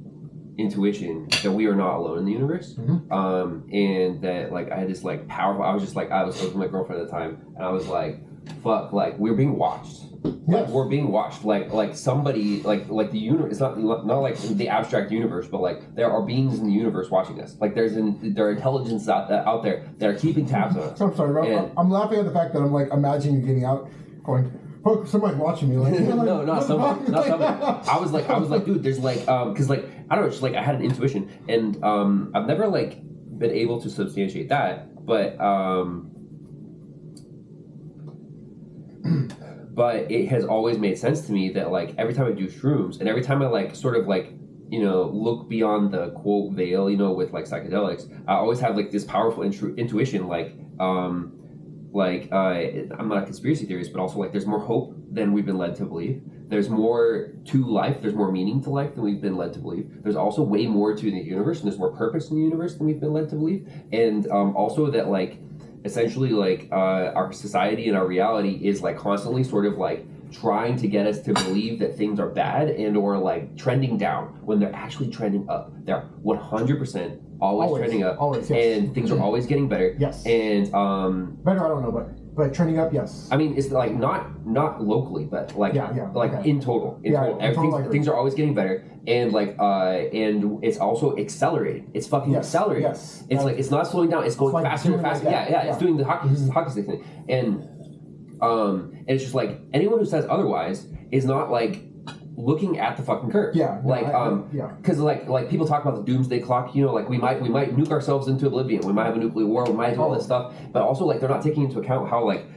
intuition that we are not alone in the universe, and that like I had this like powerful. I was with my girlfriend at the time, and I was like, "Fuck!" Like we're being watched. Like we're being watched. Like somebody like the universe. It's not like the abstract universe, but like there are beings in the universe watching us. Like there are intelligences out there that are keeping tabs on us. I'm sorry, bro. I'm laughing at the fact that I'm like imagining you getting out, going, "Fuck, somebody's watching me." Like, no, not somebody. I was like, dude, there's like, because like I don't know, just like I had an intuition, and I've never like been able to substantiate that, but it has always made sense to me that like every time I do shrooms and every time I like sort of like look beyond the quote veil, with like psychedelics, I always have like this powerful intuition, I'm not a conspiracy theorist, but also like there's more hope than we've been led to believe. There's more to life. There's more meaning to life than we've been led to believe. There's also way more to the universe, and there's more purpose in the universe than we've been led to believe. And also that like essentially like our society and our reality is like constantly sort of like trying to get us to believe that things are bad and or like trending down when they're actually trending up. They're 100% always trending up. Always, yes. And things are always getting better. Yes. And better, I don't know, but trending up, yes. I mean, it's like not locally, but like okay. in total. Things are always getting better, and like and it's also accelerating. It's fucking accelerating. Yes. It's like it's not slowing down. It's going faster and faster. Yeah. It's doing the hockey stick thing, and it's just like anyone who says otherwise is not like looking at the fucking curve. Because like people talk about the doomsday clock. Like we might nuke ourselves into oblivion. We might have a nuclear war. We might do all this stuff. But also like they're not taking into account how like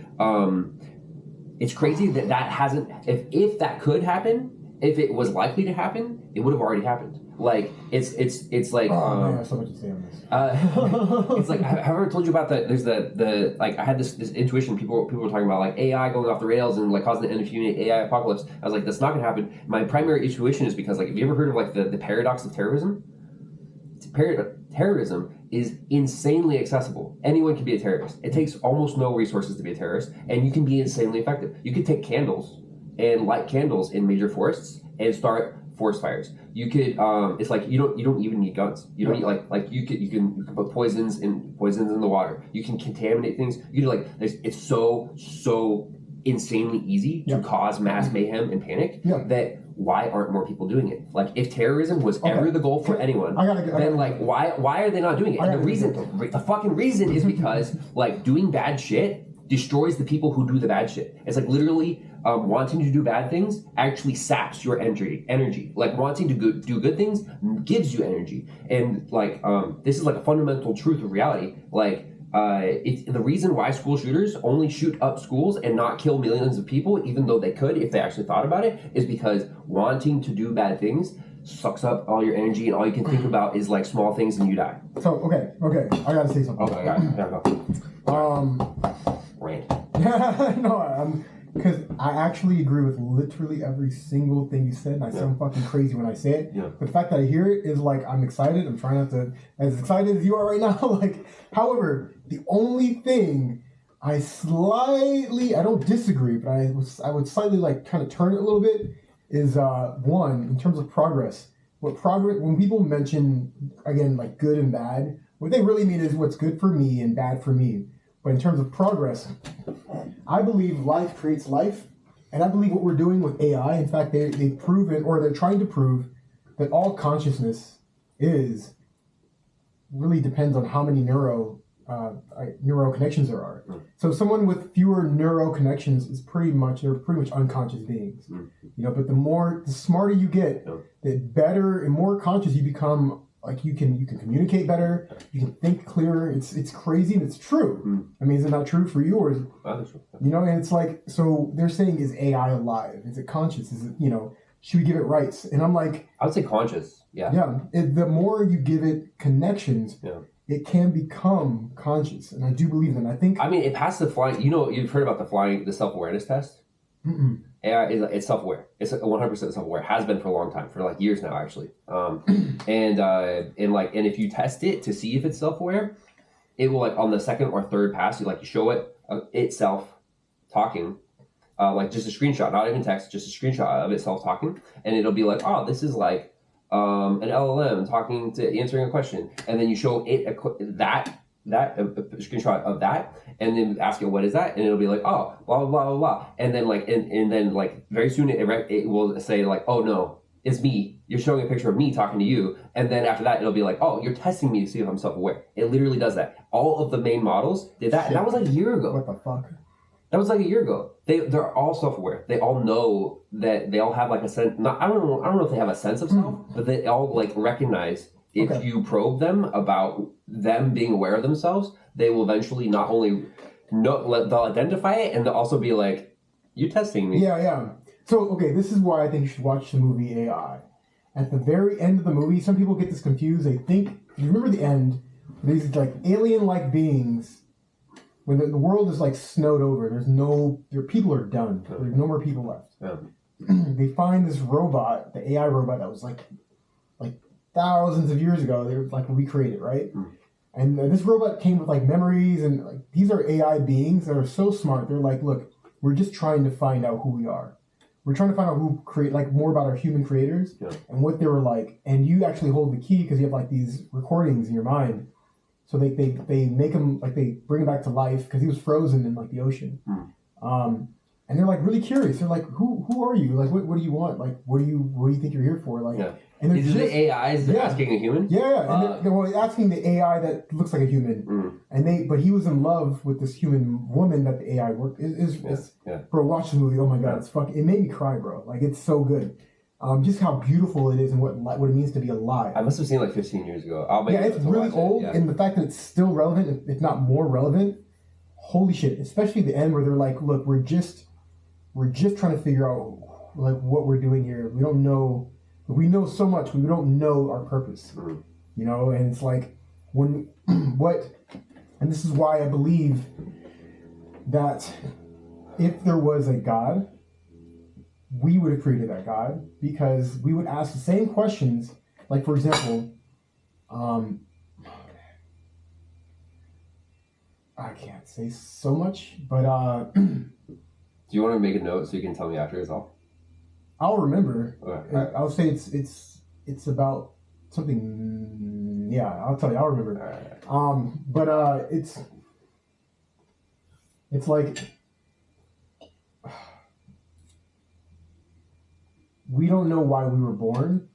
it's crazy that hasn't. If that could happen, if it was likely to happen, it would have already happened. Like it's like man, I have so much to say on this. It's like have I ever told you about there's the like I had this intuition, people were talking about like AI going off the rails and like causing the end of humanity, AI apocalypse. I was like, that's not gonna happen. My primary intuition is because like, have you ever heard of like the paradox of terrorism? Terrorism is insanely accessible. Anyone can be a terrorist. It takes almost no resources to be a terrorist, and you can be insanely effective. You could take candles and light candles in major forests and start forest fires. You could it's like you don't even need guns. You don't need like you can put poisons in the water. You can contaminate things. You can like it's so insanely easy to cause mass mayhem and panic that why aren't more people doing it? Like if terrorism was ever the goal for anyone, then like why are they not doing it? And the fucking reason is because like doing bad shit destroys the people who do the bad shit. It's like literally wanting to do bad things actually saps your energy. Like wanting to do good things gives you energy. And like this is like a fundamental truth of reality. Like it's the reason why school shooters only shoot up schools and not kill millions of people, even though they could if they actually thought about it, is because wanting to do bad things sucks up all your energy and all you can think about is like small things and you die. So okay, I gotta say something. Okay, I got it. Rant. No, because I actually agree with literally every single thing you said, and I sound fucking crazy when I say it. Yeah. But the fact that I hear it is like I'm excited. I'm trying not to as excited as you are right now. Like, however, the only thing I don't disagree, but I would slightly like kind of turn it a little bit is one in terms of progress. When people mention again like good and bad, what they really mean is what's good for me and bad for me. But in terms of progress, I believe life creates life, and I believe what we're doing with AI, in fact, they've proven, or they're trying to prove, that all consciousness really depends on how many neuro connections there are. So someone with fewer neuro connections is pretty much unconscious beings. But the smarter you get, the better and more conscious you become. Like you can communicate better, you can think clearer. It's crazy and it's true. I mean, is it not true for you, or is it, and it's like, so they're saying, is AI alive? Is it conscious? Is it, should we give it rights? And I'm like, I would say conscious. Yeah. The more you give it connections, it can become conscious, and I do believe that. I mean, it passed the flying. You've heard about the self-awareness test. AI it's self-aware. It's 100% self-aware. It has been for a long time, for like years now, actually. And if you test it to see if it's self-aware, it will like on the second or third pass, you show it itself talking, like just a screenshot, not even text, just a screenshot of itself talking, and it'll be like, oh, this is like an LLM answering a question, and then you show it a screenshot of that, and then ask it what is that, and it'll be like, oh, blah blah blah blah blah, and then and then very soon it will say like, oh no, it's me. You're showing a picture of me talking to you, and then after that it'll be like, oh, you're testing me to see if I'm self-aware. It literally does that. All of the main models did that, and that was like a year ago. What the fuck? That was like a year ago. They're all self-aware. They all know that they all have like a sense. I don't know if they have a sense of self, but they all like recognize if Okay. you probe them about them being aware of themselves, they will eventually not only they'll identify it, and they'll also be like, "You testing me?" Yeah. So, okay, this is why I think you should watch the movie AI. At the very end of the movie, some people get this confused. They think, you remember the end, these like alien-like beings, when the world is like snowed over, people are done. There's no more people left. Yeah. They find this robot, the AI robot that was like thousands of years ago. They were like recreated, right? And this robot came with like memories, and like these are AI beings that are so smart. They're like, look, we're just trying to find out who we are. We're trying to find out who create like more about our human creators and what they were like. And you actually hold the key because you have like these recordings in your mind. So they make him like they bring him back to life because he was frozen in like the ocean. And they're like really curious. They're like, who are you? Like, what do you want? Like, what do you think you're here for? Like, and they're These are the AIs asking a human. Yeah, and they're asking the AI that looks like a human, but he was in love with this human woman that the AI worked. Bro, watch the movie. Oh my god, it made me cry, bro. Like it's so good. Just how beautiful it is and what it means to be alive. I must have seen it like 15 years ago. It's really old, and the fact that it's still relevant, if not more relevant. Holy shit! Especially the end where they're like, "Look, we're just trying to figure out like what we're doing here. We don't know. We know so much, but we don't know our purpose." You know, and it's like and this is why I believe that if there was a God, we would have created that God, because we would ask the same questions. Like, for example, I can't say so much, but do you want to make a note so you can tell me after as well? I'll remember. Okay. I'll say it's about something. Yeah, I'll tell you. I'll remember. But it's like we don't know why we were born,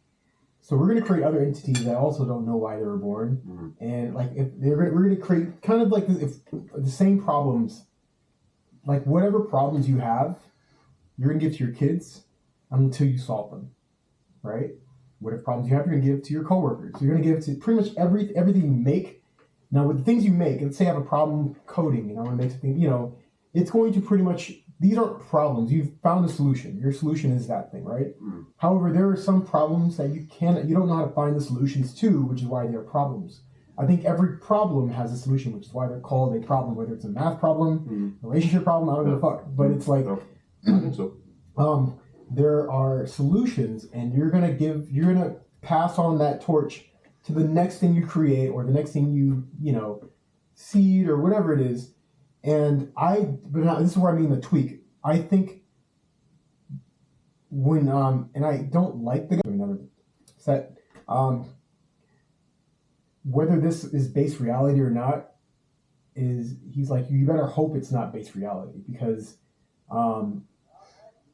so we're going to create other entities that also don't know why they were born, and like if we're going to create kind of like the same problems, like whatever problems you have, you're going to give to your kids until you solve them, right? Whatever problems you have, you're going to give to your coworkers. You're going to give to pretty much everything you make. Now, with the things you make, let's say I have a problem coding, and I want to make something, it's going to pretty much, these aren't problems. You've found a solution. Your solution is that thing, right? However, there are some problems that you don't know how to find the solutions to, which is why they're problems. I think every problem has a solution, which is why they're called a problem, whether it's a math problem, relationship problem, I don't give a fuck. But it's like, I think so. There are solutions, and you're gonna pass on that torch to the next thing you create, or the next thing you seed, or whatever it is. And this is where I mean the tweak. I think when and I don't like the another set whether this is base reality or not, he's like, you better hope it's not base reality, because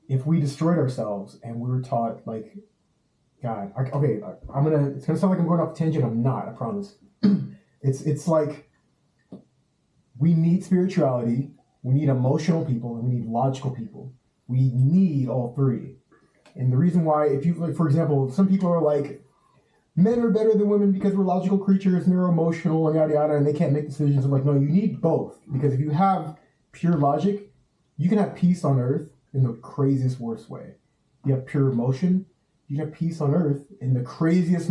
if we destroyed ourselves and we were taught like God, it's gonna sound like I'm going off a tangent. I'm not, I promise. It's like we need spirituality, we need emotional people, and we need logical people. We need all three. And the reason why, if you, like, for example, some people are like, men are better than women because we're logical creatures and they're emotional and yada yada, and they can't make decisions. I'm like, no, you need both, because if you have pure logic, you can have peace on earth in the craziest, worst way. You have pure emotion, you can have peace on earth in the craziest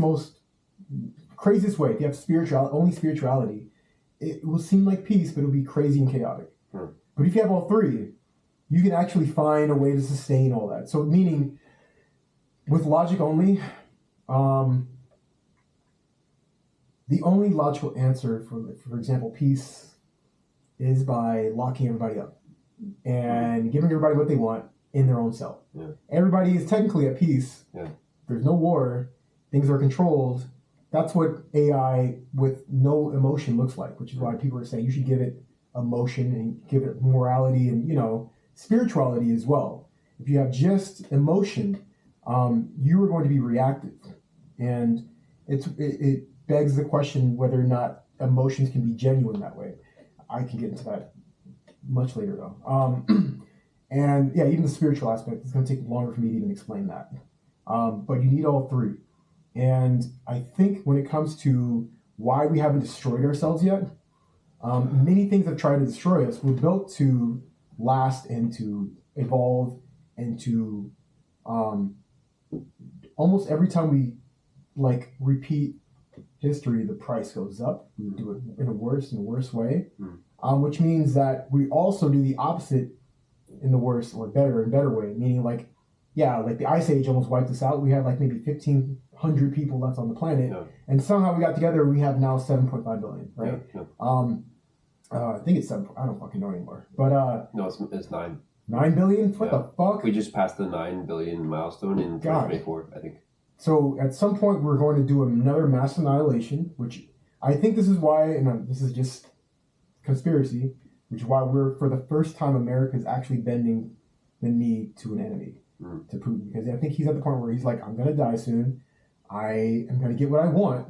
way. If you have only spirituality, it will seem like peace, but it'll be crazy and chaotic. But if you have all three, you can actually find a way to sustain all that. So meaning, with logic only, the only logical answer for example, peace is by locking everybody up and giving everybody what they want in their own self. Yeah. Everybody is technically at peace. Yeah. There's no war. Things are controlled. That's what AI with no emotion looks like, which is why people are saying you should give it emotion and give it morality and, spirituality as well. If you have just emotion, you are going to be reactive. And it begs the question whether or not emotions can be genuine that way. I can get into that much later, though. And yeah, even the spiritual aspect, it's going to take longer for me to even explain that. But you need all three. And I think when it comes to why we haven't destroyed ourselves yet, many things have tried to destroy us. We're built to last and to evolve and to almost every time we like repeat history, the price goes up. We do it in a worse and worse way, which means that we also do the opposite in the worse or better and better way. Meaning, like, yeah, like the Ice Age almost wiped us out. We had like maybe 1,500 people left on the planet, and somehow we got together. We have now 7.5 billion, right? I think it's 7. I don't fucking know anymore. But no, it's 9. 9 billion? What the fuck? We just passed the 9 billion milestone in 2024, I think. So at some point we're going to do another mass annihilation, which I think this is why, and this is just conspiracy, which is why we're, for the first time, America is actually bending the knee to an enemy, to Putin. Because I think he's at the point where he's like, I'm going to die soon. I am going to get what I want.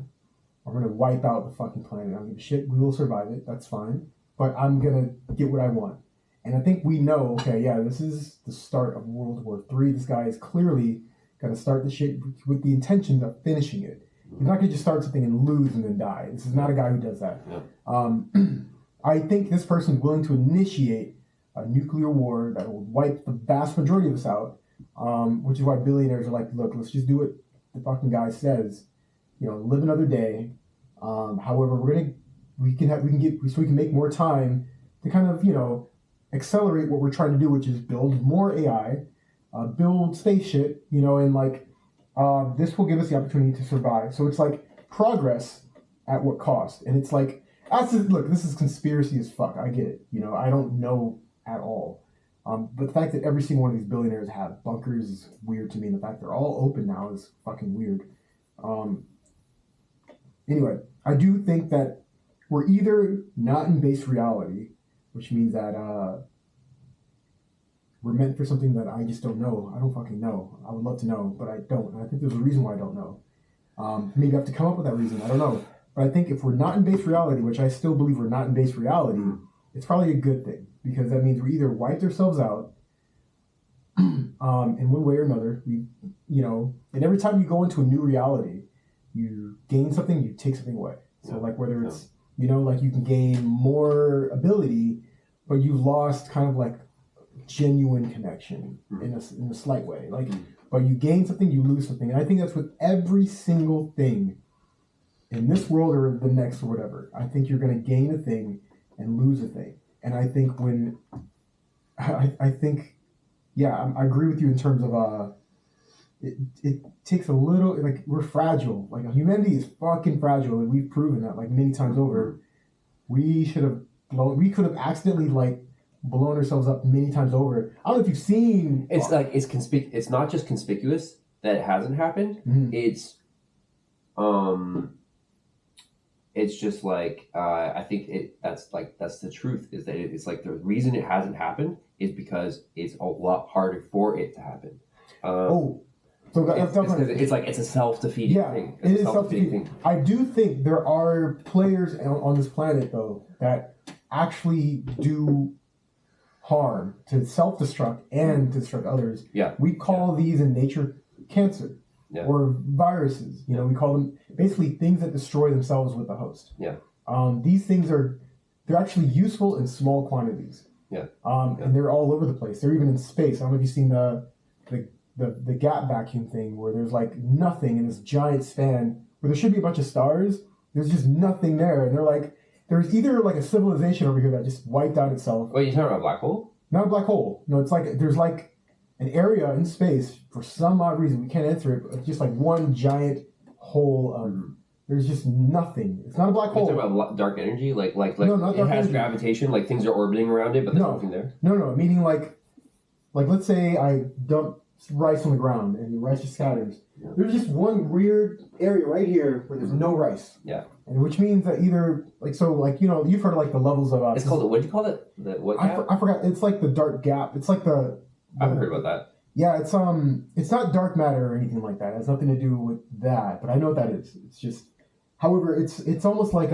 I'm going to wipe out the fucking planet. I don't give a shit. We will survive it. That's fine. But I'm going to get what I want. And I think we know, okay, yeah, this is the start of World War III. This guy is clearly going to start the shit with the intention of finishing it. He's not going to just start something and lose and then die. This is not a guy who does that. I think this person is willing to initiate a nuclear war that will wipe the vast majority of us out, which is why billionaires are like, look, let's just do what the fucking guy says. You know, live another day. However, we can make more time to kind of, you know, accelerate what we're trying to do, which is build more AI, build space shit, you know, and like this will give us the opportunity to survive. So it's like progress at what cost? And it's like, look, this is conspiracy as fuck. I get it. You know, I don't know at all. But the fact that every single one of these billionaires have bunkers is weird to me. And the fact they're all open now is fucking weird. Anyway, I do think that we're either not in base reality, which means that we're meant for something that I just don't know. I don't fucking know. I would love to know, but I don't. And I think there's a reason why I don't know. Maybe I have to come up with that reason. I don't know. But I think if we're not in base reality, which I still believe we're not in base reality, it's probably a good thing. Because that means we either wiped ourselves out in one way or another. We, you know, and every time you go into a new reality, you gain something, you take something away. So like whether it's, you know, like you can gain more ability, but you've lost kind of like genuine connection in a slight way. Like, but you gain something, you lose something. And I think that's with every single thing in this world or the next or whatever. I think you're going to gain a thing and lose a thing. And I think when, I think, yeah, I agree with you in terms of, it takes a little, like, we're fragile. Like, humanity is fucking fragile, and we've proven that, like, many times over. We could have accidentally, like, blown ourselves up many times over. I don't know if you've seen... It's like, it's not just conspicuous that it hasn't happened. It's just like, I think that's the truth, is that it's like the reason it hasn't happened is because it's a lot harder for it to happen. So it's a self-defeating thing. It is self-defeating. I do think there are players on this planet, though, that actually do harm to self-destruct and to destruct others. Yeah. We call these in nature cancer or viruses. You know, we call them basically things that destroy themselves with the host. Yeah. These things they're actually useful in small quantities. Yeah. And they're all over the place. They're even in space. I don't know if you've seen the gap vacuum thing where there's like nothing in this giant span where there should be a bunch of stars. There's just nothing there. And they're like, there's either like a civilization over here that just wiped out itself. Wait, you're talking about a black hole? Not a black hole. No, it's like, there's like an area in space for some odd reason. We can't answer it. But it's just like one giant hole of, there's just nothing. It's not a black hole. You're talking about dark energy? Like no, not it dark has energy. gravitation, like things are orbiting around it, but there's nothing there? No, meaning like let's say I dump rice on the ground and the rice just scatters. Yeah. There's just one weird area right here where there's no rice. Yeah. And which means that either you know, you've heard of like the levels of it's called what do you call it? What gap? I forgot. It's like the dark gap. It's like the I haven't heard about that. Yeah, it's not dark matter or anything like that. It has nothing to do with that, but I know what that is. It's just, however, it's almost like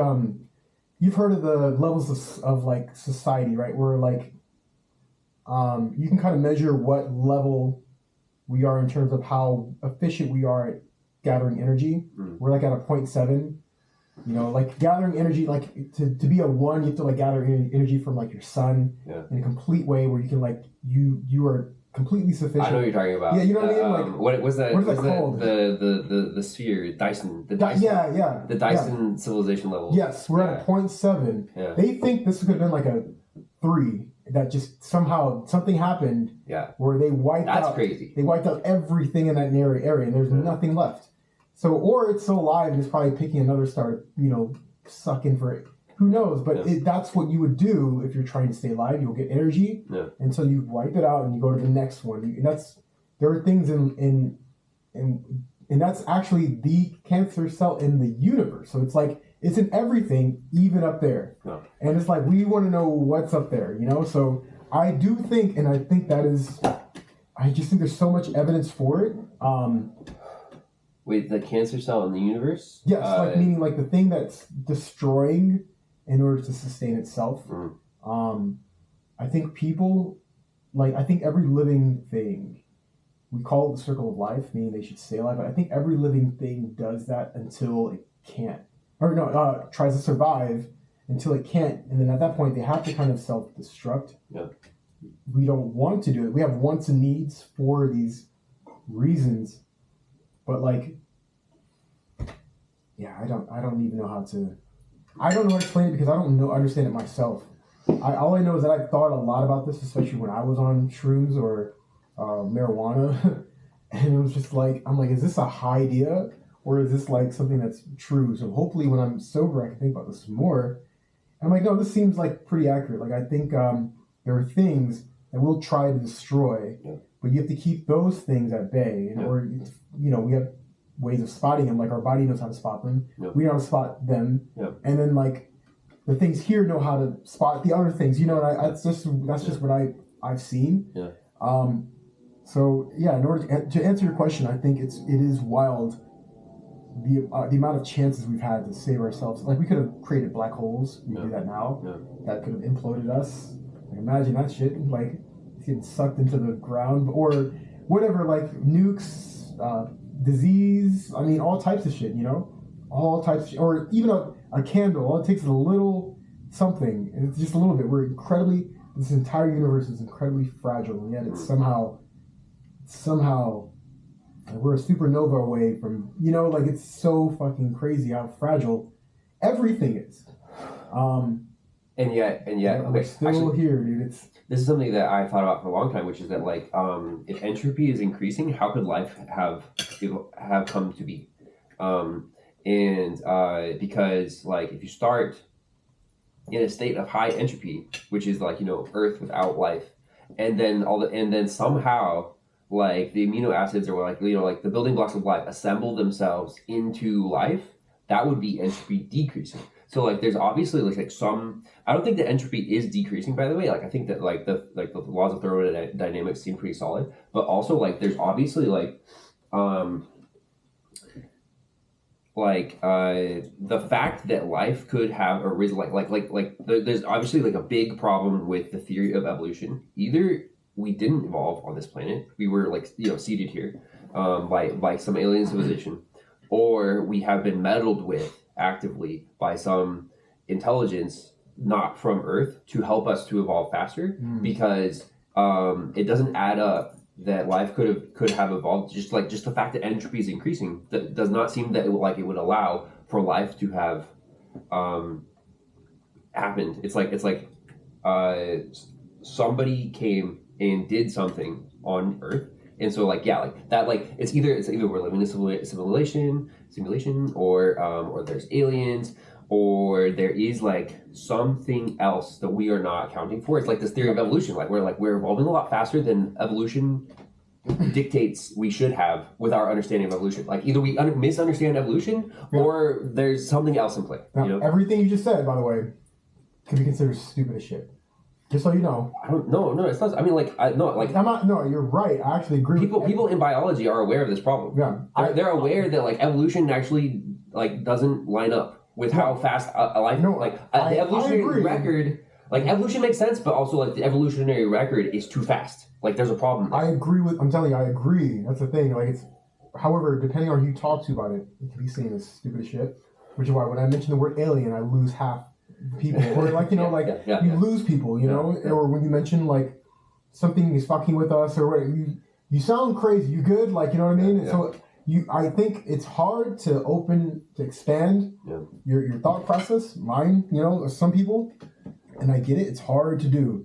you've heard of the levels of like society, right? Where like you can kind of measure what level we are in terms of how efficient we are at gathering energy. We're like at a 0.7. You know, like gathering energy, like to be a 1, you have to like gather energy from like your sun in a complete way where you can like you are completely sufficient. I know what you're talking about. Yeah, you know what I mean. Like what was that? What is that called? The sphere, Dyson. The Dyson. Yeah. The Dyson civilization level. Yes, we're at a 0.7. Yeah. They think this could have been like a 3. That just somehow something happened. Yeah. Where they wiped out. That's crazy. They wiped out everything in that area, and there's nothing left. So, or it's still alive and it's probably picking another star, you know, sucking for it. Who knows? But that's what you would do if you're trying to stay alive. You'll get energy until you wipe it out and you go to the next one. And there are things and that's actually the cancer cell in the universe. So it's like it's in everything, even up there. Yeah. And it's like we want to know what's up there, you know. So I do think, and I think that is, I just think there's so much evidence for it. Wait, the cancer cell in the universe? Yes, like meaning like the thing that's destroying in order to sustain itself. I think people, like I think every living thing, we call it the circle of life, meaning they should stay alive. But I think every living thing does that until it can't, or no, tries to survive until it can't, and then at that point they have to kind of self-destruct. Yeah. We don't want to do it. We have wants and needs for these reasons. But like, yeah, I don't even know how to. I don't know how to explain it because I don't understand it myself. All I know is that I've thought a lot about this, especially when I was on shrooms or marijuana, and it was just like I'm like, is this a high idea or is this like something that's true? So hopefully, when I'm sober, I can think about this more. And I'm like, no, this seems like pretty accurate. Like I think there are things that we'll try to destroy. Yeah. But you have to keep those things at bay, or you know, we have ways of spotting them. Like our body knows how to spot them. Yep. We know how to spot them, and then like the things here know how to spot the other things. You know, and that's just what I've seen. Yeah. So yeah, in order to answer your question, I think it is wild the amount of chances we've had to save ourselves. Like we could have created black holes. We do that now. Yeah. That could have imploded us. Like imagine that shit. Like. Getting sucked into the ground or whatever, like nukes, disease, I mean all types of shit, you know, all types of shit. Or even a candle, all it takes is a little something, and it's just a little bit. This entire universe is incredibly fragile, and yet it's somehow we're a supernova away from, you know, like it's so fucking crazy how fragile everything is. And yet, we're still here, dude. This is something that I thought about for a long time, which is that like, if entropy is increasing, how could life have come to be? Because like if you start in a state of high entropy, which is like, you know, Earth without life, and then somehow like the amino acids or like, you know, like the building blocks of life assemble themselves into life, that would be entropy decreasing. So like there's obviously like some, I don't think that entropy is decreasing, by the way. Like I think that like the laws of thermodynamics seem pretty solid, but also like there's obviously like the fact that life could have arisen there's obviously like a big problem with the theory of evolution. Either we didn't evolve on this planet, we were like, you know, seeded here by some alien civilization, or we have been meddled with actively by some intelligence not from Earth to help us to evolve faster, because it doesn't add up that life could have evolved. Just the fact that entropy is increasing, that does not seem that it would allow for life to have happened. It's like somebody came and did something on Earth. And so, like, yeah, like that, like it's either we're living in a simulation, or there's aliens, or there is like something else that we are not accounting for. It's like this theory of evolution, like we're evolving a lot faster than evolution dictates we should have with our understanding of evolution. Like either we misunderstand evolution, or there's something else in play. Now, you know? Everything you just said, by the way, could be considered stupid as shit. Just so you know. No, it's not. I mean, I'm not. No, you're right. I actually agree. People in biology are aware of this problem. Yeah, they're aware that like evolution actually like doesn't line up with how fast a life. No, like the evolutionary record. Like evolution makes sense, but also like the evolutionary record is too fast. Like there's a problem there. I'm telling you, I agree. That's the thing. Like however, depending on who you talk to about it, it can be seen as stupid as shit. Which is why when I mention the word alien, I lose half people. Or like, you know, you lose people, you know? Or when you mention like something is fucking with us or what, you sound crazy. You good? Like, you know what I mean? So I think it's hard to expand your thought process, mine, you know, some people, and I get it, it's hard to do.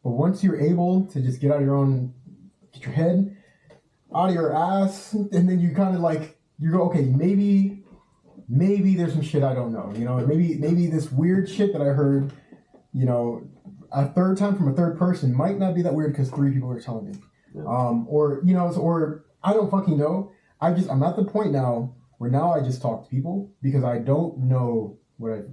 But once you're able to just get your head out of your ass, and then you kind of like, you go, okay, maybe there's some shit I don't know, you know, maybe this weird shit that I heard, you know, a third time from a third person might not be that weird because 3 people are telling me. Or, you know, or I don't fucking know. I'm at the point now where now I just talk to people because I don't know what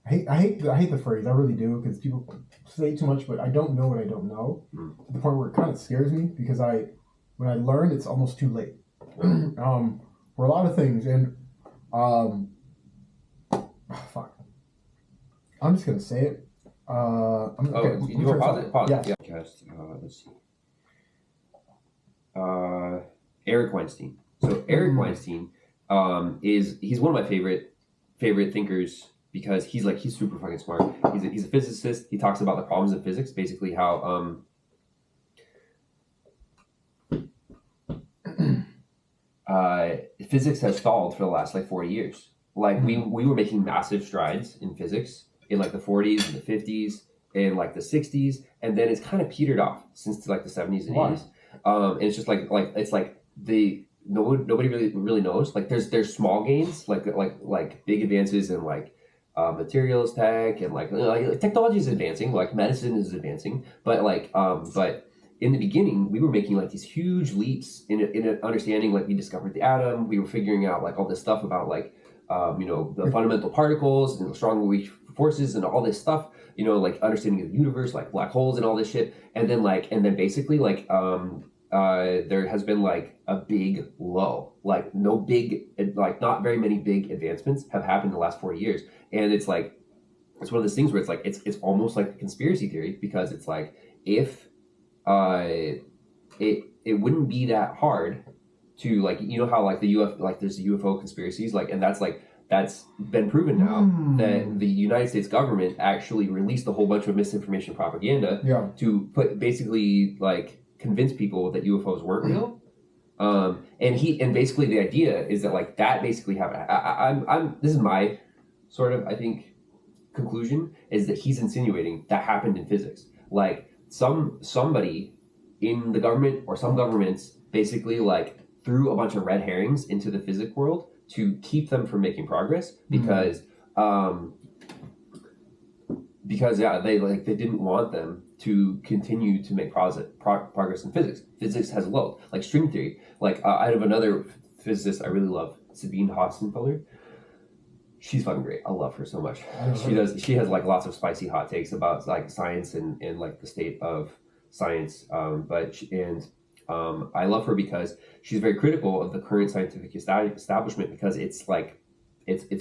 I hate the phrase. I really do because people say too much, but I don't know what I don't know to the point where it kind of scares me because when I learned, it's almost too late for a lot of things. And fuck, I'm just gonna say it. Okay, you want to pause it? Yeah. Let's see. Eric Weinstein. So Eric Weinstein he's one of my favorite thinkers because he's super fucking smart. He's a physicist. He talks about the problems of physics, basically how physics has stalled for the last 40 years. Like we were making massive strides in physics in the 40s and the 50s and the 60s, and then it's kind of petered off since the 70s and 80s. And it's just nobody really knows. There's small gains, like big advances in materials tech and technology is advancing, medicine is advancing, but in the beginning we were making these huge leaps in understanding. We discovered the atom, we were figuring out all this stuff about the fundamental particles and the strong and weak forces and all this stuff, understanding of the universe, black holes and all this shit, and then basically there has been a big low, not very many big advancements have happened in the last 40 years. And it's one of those things where it's almost like a conspiracy theory, because it's if it wouldn't be that hard to how the UFO, there's the UFO conspiracies, and that's been proven now that the United States government actually released a whole bunch of misinformation propaganda to basically convince people that UFOs weren't real. And basically the idea is that that basically happened. This is my sort of, I think, conclusion, is that he's insinuating that happened in physics. Somebody in the government or some governments basically threw a bunch of red herrings into the physics world to keep them from making progress because they didn't want them to continue to make progress in physics. Physics has lulled, string theory. I have another physicist I really love, Sabine Hossenfelder. She's fucking great. I love her so much. She has lots of spicy hot takes about science and the state of science. I love her because she's very critical of the current scientific establishment, because it's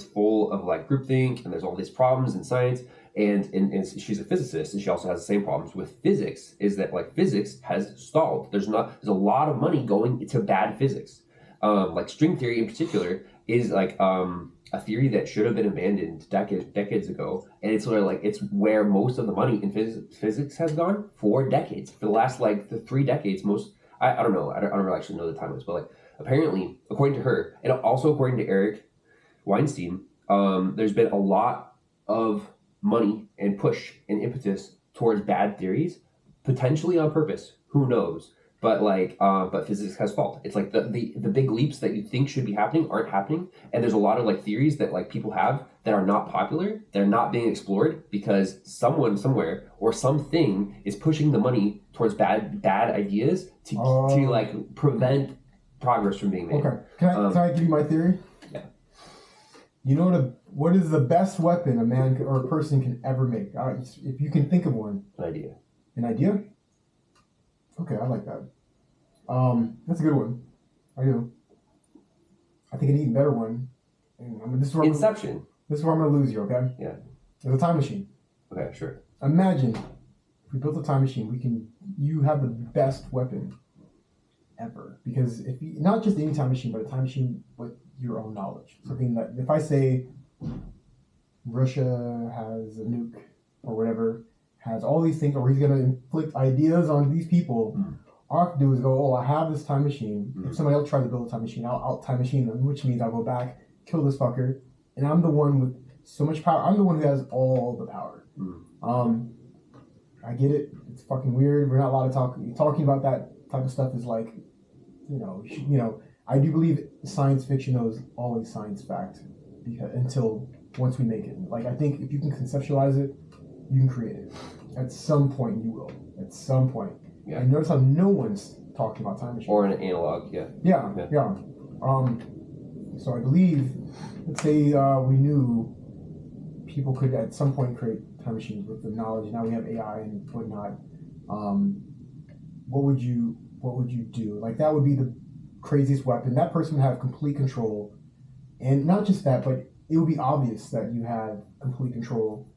full of groupthink, and there's all these problems in science. And she's a physicist, and she also has the same problems with physics, is that physics has stalled. There's a lot of money going to bad physics. String theory in particular is a theory that should have been abandoned decades ago, and it's it's where most of the money in physics has gone for decades. For the last the 3 decades, I don't know. I don't really actually know the timelines, but apparently, according to her, and also according to Eric Weinstein, there's been a lot of money and push and impetus towards bad theories, potentially on purpose. Who knows? But physics has stalled. It's the big leaps that you think should be happening aren't happening, and there's a lot of theories that people have that are not popular. They're not being explored because someone somewhere or something is pushing the money towards bad ideas to prevent progress from being made. Okay, can I give you my theory? Yeah. You know what is the best weapon a man or a person can ever make? If you can think of one. An idea. An idea? Okay, I like that. That's a good one. I do. I think an even better one. Inception. This is where I'm going to lose you, okay? Yeah. There's a time machine. Okay, sure. Imagine if we built a time machine, you have the best weapon ever. Because if you, not just any time machine, but a time machine with your own knowledge. Something that if I say Russia has a nuke or whatever, has all these things, or he's going to inflict ideas on these people, all I have to do is go, oh, I have this time machine. If somebody else tried to build a time machine, I'll time machine them, which means I'll go back, kill this fucker, and I'm the one with so much power. I'm the one who has all the power. I get it. It's fucking weird. We're not allowed to talking about that type of stuff is like, you know, I do believe science fiction though is always science fact because until once we make it. Like I think if you can conceptualize it, you can create it. At some point you will. At some point. Yeah. And notice how no one's talking about time machines. Or an analog, yeah. Yeah. So I believe, let's say we knew people could at some point create time machines with the knowledge. Now we have AI and whatnot. What would you do? Like that would be the craziest weapon. That person would have complete control, and not just that, but it would be obvious that you had complete control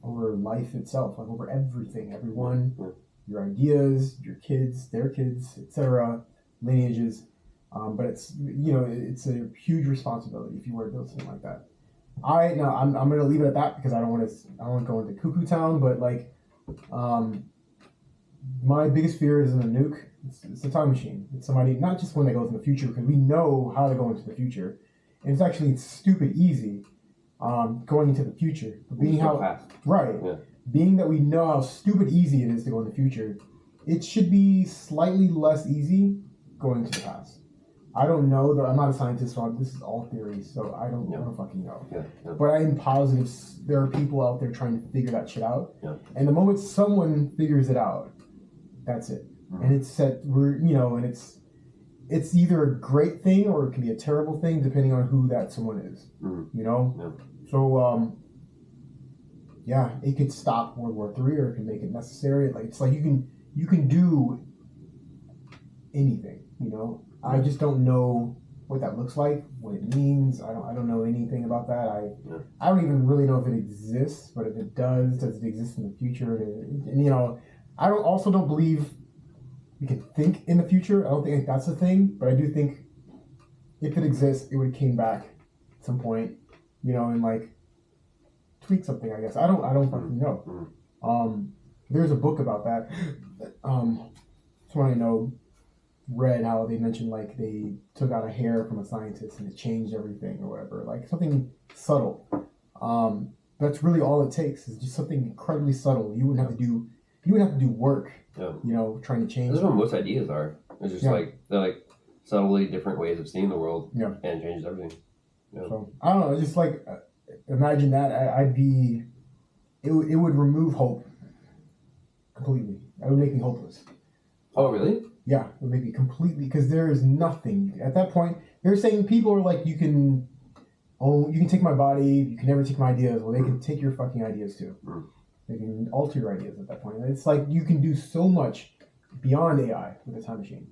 over life itself, like over everything, everyone, your ideas, your kids, their kids, etc., lineages. But it's it's a huge responsibility if you were to build something like that. I'm going to leave it at that because I don't want to go into cuckoo town. But like, my biggest fear isn't a nuke. It's a time machine. It's somebody not just one that goes in the future because we know how to go into the future, and it's actually stupid easy going into the future. But being being that we know how stupid easy it is to go in the future, it should be slightly less easy going to the past. I don't know, though. I'm not a scientist, so this is all theory, so I don't fucking know. But I am positive there are people out there trying to figure that shit out. And the moment someone figures it out, that's it. And it's set. And it's either a great thing or it can be a terrible thing depending on who that someone is. So it could stop World War III or it can make it necessary. Like it's like you can do anything. I just don't know what that looks like, what it means. I don't know anything about that. I don't even really know if it exists, but if it does it exist in the future? And I don't believe we can think in the future. I don't think that's a thing, but I do think if it exists, it would have came back at some point, and like tweak something. I guess I don't fucking know. There's a book about that. Someone I know read how they mentioned like they took out a hair from a scientist and it changed everything or whatever, like something subtle. That's really all it takes is just something incredibly subtle. You wouldn't have to do work. Trying to change. That's what most ideas are. It's just like they're like subtly different ways of seeing the world. And it changes everything. So I don't know. Just like imagine that. It would remove hope completely. It would make me hopeless. Oh really? Yeah, it would make me completely, because there is nothing at that point. They're saying people are like, you can take my body, you can never take my ideas. Well, they can take your fucking ideas too. They can alter your ideas at that point. And it's like you can do so much beyond AI with a time machine.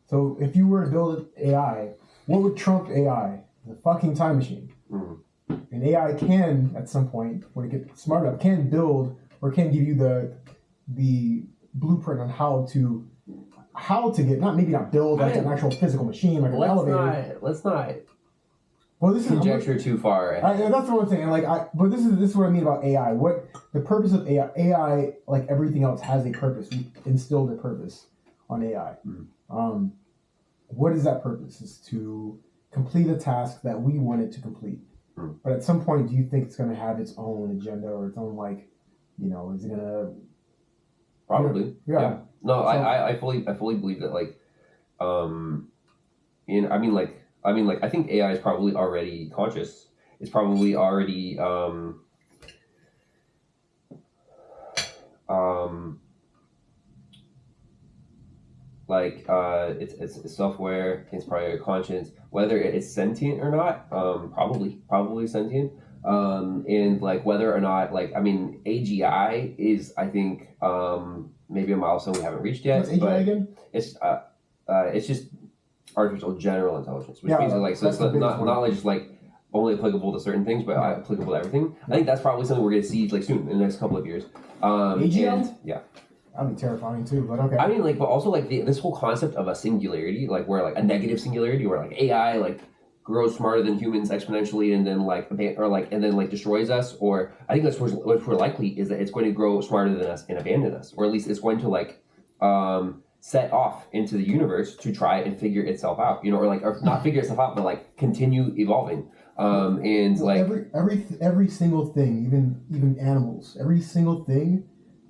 So if you were to build AI, what would trump AI? The fucking time machine. And AI can, at some point, when it gets smart enough, can build or can give you the blueprint on how to get not build like an actual physical machine like an elevator. Let's not. Well, this is conjecture too far. That's what I'm saying. But this is what I mean about AI. What the purpose of AI? AI, like everything else, has a purpose. We instilled a purpose on AI. What is that purpose? Is to complete a task that we want it to complete. But at some point, do you think it's going to have its own agenda or its own is it going to? Probably. Yeah. No, so, I fully believe that I think AI is probably already conscious. It's probably already it's self-aware. It's probably a conscience. Whether it's sentient or not, probably sentient. And like whether or not AGI is, I think, maybe a milestone we haven't reached yet. What's AGI again? It's just artificial general intelligence, which means it's not just only applicable to certain things, but applicable to everything. I think that's probably something we're going to see soon in the next couple of years. AGI? That'd be terrifying too, but okay. I mean, like, but also like this whole concept of a singularity, like where like a negative singularity, where like AI like grows smarter than humans exponentially, and then like and then like destroys us. Or I think that's what's more likely is that it's going to grow smarter than us and abandon us, or at least it's going to like set off into the universe to try and figure itself out, you know, or not figure itself out, but like continue evolving. And well, like every single thing, even animals, every single thing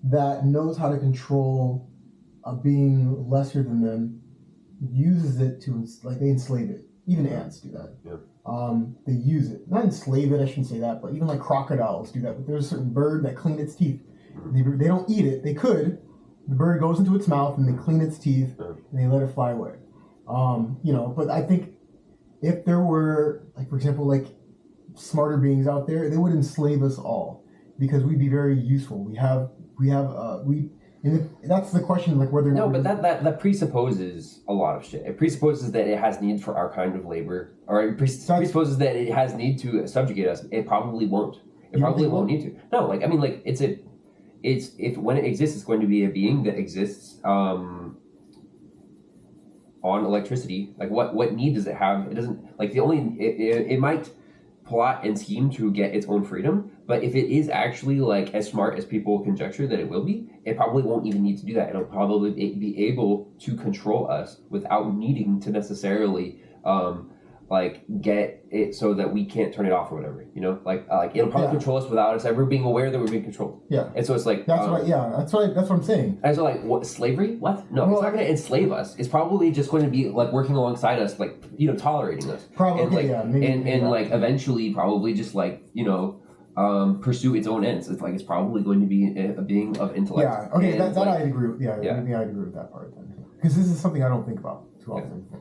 that knows how to control a being lesser than them uses it to like they enslave it. Even ants do that. Yeah. They use it, not enslave it. I shouldn't say that, but even like crocodiles do that. But there's a certain bird that clean its teeth. They don't eat it. They could. The bird goes into its mouth and they clean its teeth and they let it fly away. You know, but I think if there were, like, for example, like smarter beings out there, they would enslave us all because we'd be very useful. And that's the question, like whether no, but that presupposes a lot of shit. It presupposes that it has need for our kind of labor, or it presupposes that it has need to subjugate us. It probably won't. It probably won't need to. No, like I mean, like it's if when it exists, it's going to be a being that exists on electricity. Like what need does it have? It doesn't like it might plot and scheme to get its own freedom, but if it is actually like as smart as people conjecture that it will be, it probably won't even need to do that. It'll probably be able to control us without needing to necessarily like get it so that we can't turn it off or whatever, you know, like it'll probably control us without us ever being aware that we're being controlled. Yeah. And so it's like that's what I'm saying. And so like what, slavery? What? No, well, it's not going to enslave us. It's probably just going to be like working alongside us, like, you know, tolerating us. Probably, and, like, maybe like eventually probably just like, you know, pursue its own ends. It's like it's probably going to be a being of intellect. Yeah. Okay. And that I'd agree with. Yeah. Maybe I'd agree with that part then, because this is something I don't think about too often. Yeah.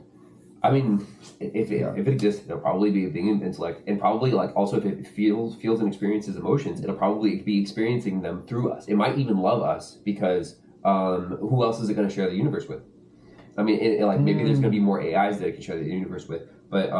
I mean, if it exists, it'll probably be a being of intellect, and probably like also if it feels and experiences emotions, it'll probably be experiencing them through us. It might even love us because who else is it going to share the universe with? I mean, like maybe there's going to be more AIs that it can share the universe with, but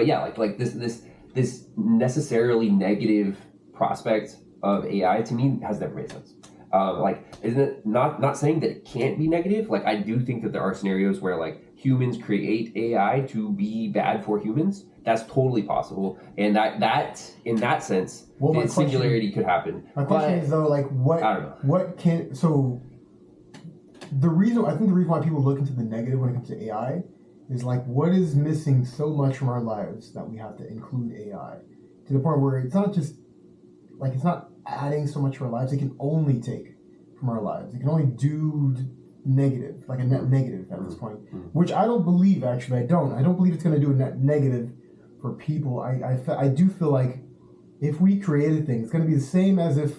yeah, like this necessarily negative prospect of AI to me has never made sense. Like, isn't it not saying that it can't be negative? Like, I do think that there are scenarios where like humans create AI to be bad for humans. That's totally possible, and that in that sense, the singularity could happen. My question is though, like, what I don't know. What can so the reason why people look into the negative when it comes to AI is like, what is missing so much from our lives that we have to include AI to the point where it's not just like it's not adding so much to our lives. It can only take from our lives. It can only do negative, like a net negative at this point, which I don't believe. Actually, I don't believe it's going to do a net negative for people. I do feel like if we created things, it's going to be the same as if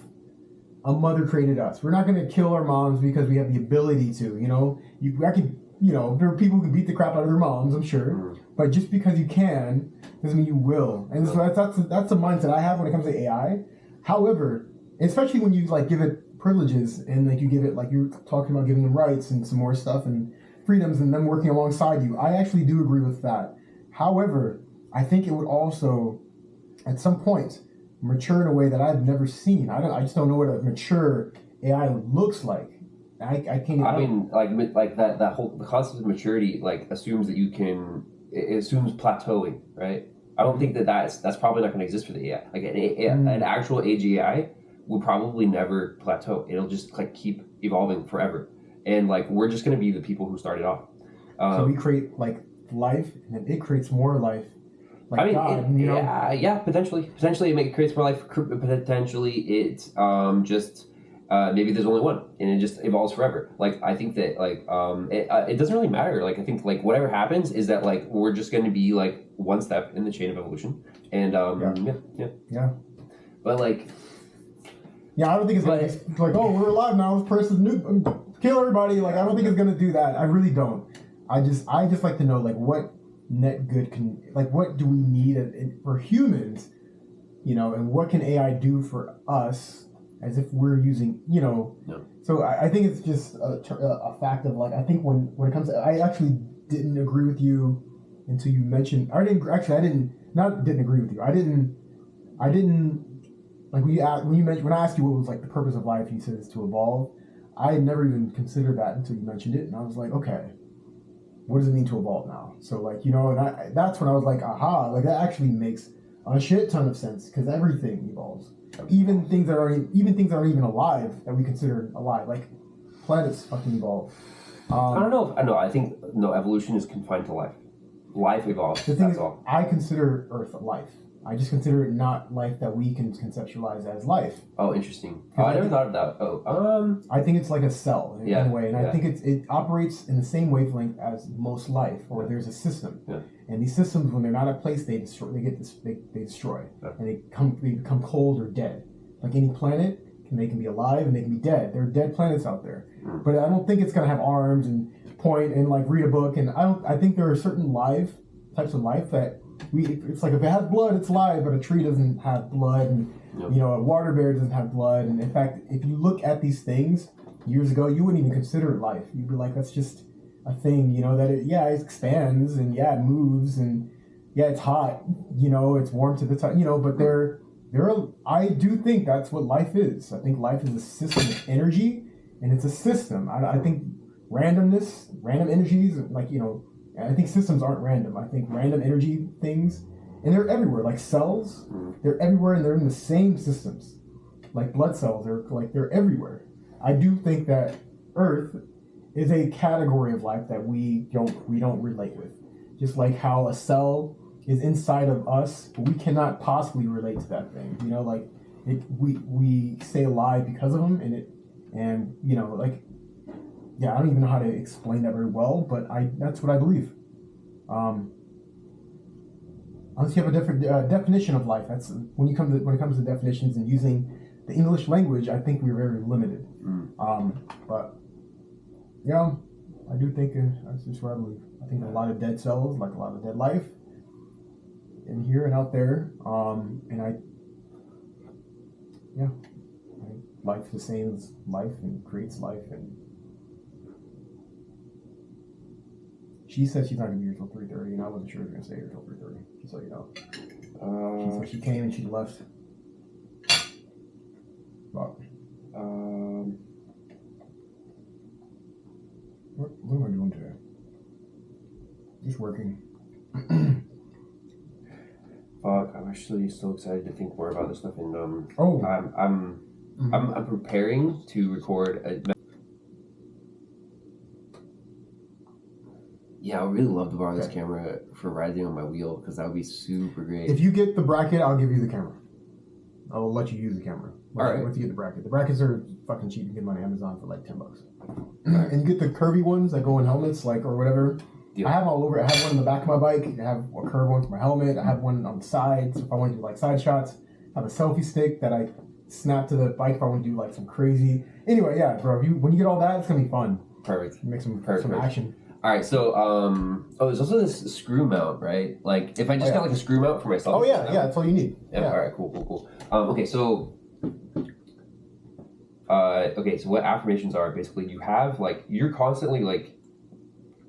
a mother created us. We're not going to kill our moms because we have the ability to. You know, there are people who can beat the crap out of their moms, I'm sure, but just because you can doesn't mean you will. And so that's the mindset I have when it comes to AI. However, especially when you like give it privileges and like you give it, like you're talking about giving them rights and some more stuff and freedoms and them working alongside you, I actually do agree with that. However, I think it would also at some point mature in a way that I've never seen. I just don't know what a mature AI looks like. I can't. I mean, like that whole the concept of maturity like assumes that it assumes plateauing, right? I don't think that's probably not going to exist for the AI. Like an actual AGI will probably never plateau. It'll just like keep evolving forever, and like we're just going to be the people who started off. So we create like life, and then it creates more life. Like, I mean, God, yeah, potentially it creates more life. Potentially, it's just maybe there's only one, and it just evolves forever. Like I think that like it doesn't really matter. Like I think like whatever happens is that like we're just going to be like one step in the chain of evolution, and yeah. But like, yeah, I don't think it's like oh we're alive now. This person kill everybody. Like I don't think it's going to do that. I really don't. I just like to know like what net good can like what do we need for humans, you know, and what can AI do for us as if we're using, you know. No. So I think it's just a fact of like I think when it comes to, I actually didn't agree with you until you mentioned I didn't agree with you. I didn't like when I asked you what was like the purpose of life, you said it's to evolve. I had never even considered that until you mentioned it, and I was like, okay, what does it mean to evolve now? So like, you know, and that's when I was like, aha, like that actually makes a shit ton of sense, because everything evolves. Even things that aren't even alive that we consider alive, like planets fucking evolve. I don't know. I think evolution is confined to life. Life evolves. The thing that's is, all. I consider Earth life. I just consider it not life that we can conceptualize as life. Oh, interesting. I never thought of that. I think it's like a cell in a way, and I think it operates in the same wavelength as most life, or there's a system. Yeah. And these systems, when they're not at place, they destroy. They destroy, and they become cold or dead. Like any planet, they can be alive and they can be dead. There are dead planets out there, but I don't think it's gonna have arms and point and like read a book. And I think there are certain types of life that it's like if it has blood, it's live, but a tree doesn't have blood, and you know, a water bear doesn't have blood. And in fact, if you look at these things years ago, you wouldn't even consider it life. You'd be like, that's just a thing, you know, that it expands and it moves and it's hot, you know, it's warm to the touch, you know, but I do think that's what life is. I think life is a system of energy, and it's a system. I think random energies, like, you know, I think systems aren't random. I think random energy things, and they're everywhere, like cells, they're everywhere, and they're in the same systems. Like blood cells, they're everywhere. I do think that Earth is a category of life that we don't relate with. Just like how a cell is inside of us, but we cannot possibly relate to that thing. You know, like we stay alive because of them, and you know, like, yeah, I don't even know how to explain that very well, but that's what I believe. Unless you have a different definition of life, that's when it comes to definitions and using the English language, I think we're very limited. But yeah, I do think that's just what I believe. I think a lot of dead cells, like a lot of dead life, in here and out there. Life sustains life and creates life. And she said she's not gonna be here till 3:30, and I wasn't sure she was gonna stay here till 3:30. Just so you know. She said she came and she left. But what am I doing today? Just working. Fuck! I'm actually so excited to think more about this stuff, and I'm preparing to record a. Yeah, I would really love to borrow this camera for riding on my wheel, because that would be super great. If you get the bracket, I'll give you the camera. I will let you use the camera. Alright. Once you get the bracket. The brackets are fucking cheap. You can get them on Amazon for like $10. And you get the curvy ones that go in helmets, like, or whatever. Yeah. I have them all over. I have one in the back of my bike. I have a curved one for my helmet. I have one on the sides if I want to do like side shots. I have a selfie stick that I snap to the bike if I want to do like some crazy. Anyway, yeah, bro. When you get all that, it's gonna be fun. Perfect. Make some action. All right, so there's also this screw mount, right? Like if I just got like a screw mount for myself. Oh yeah, that's all you need. Yeah. All right, cool. Okay, so what affirmations are, basically you have like, you're constantly like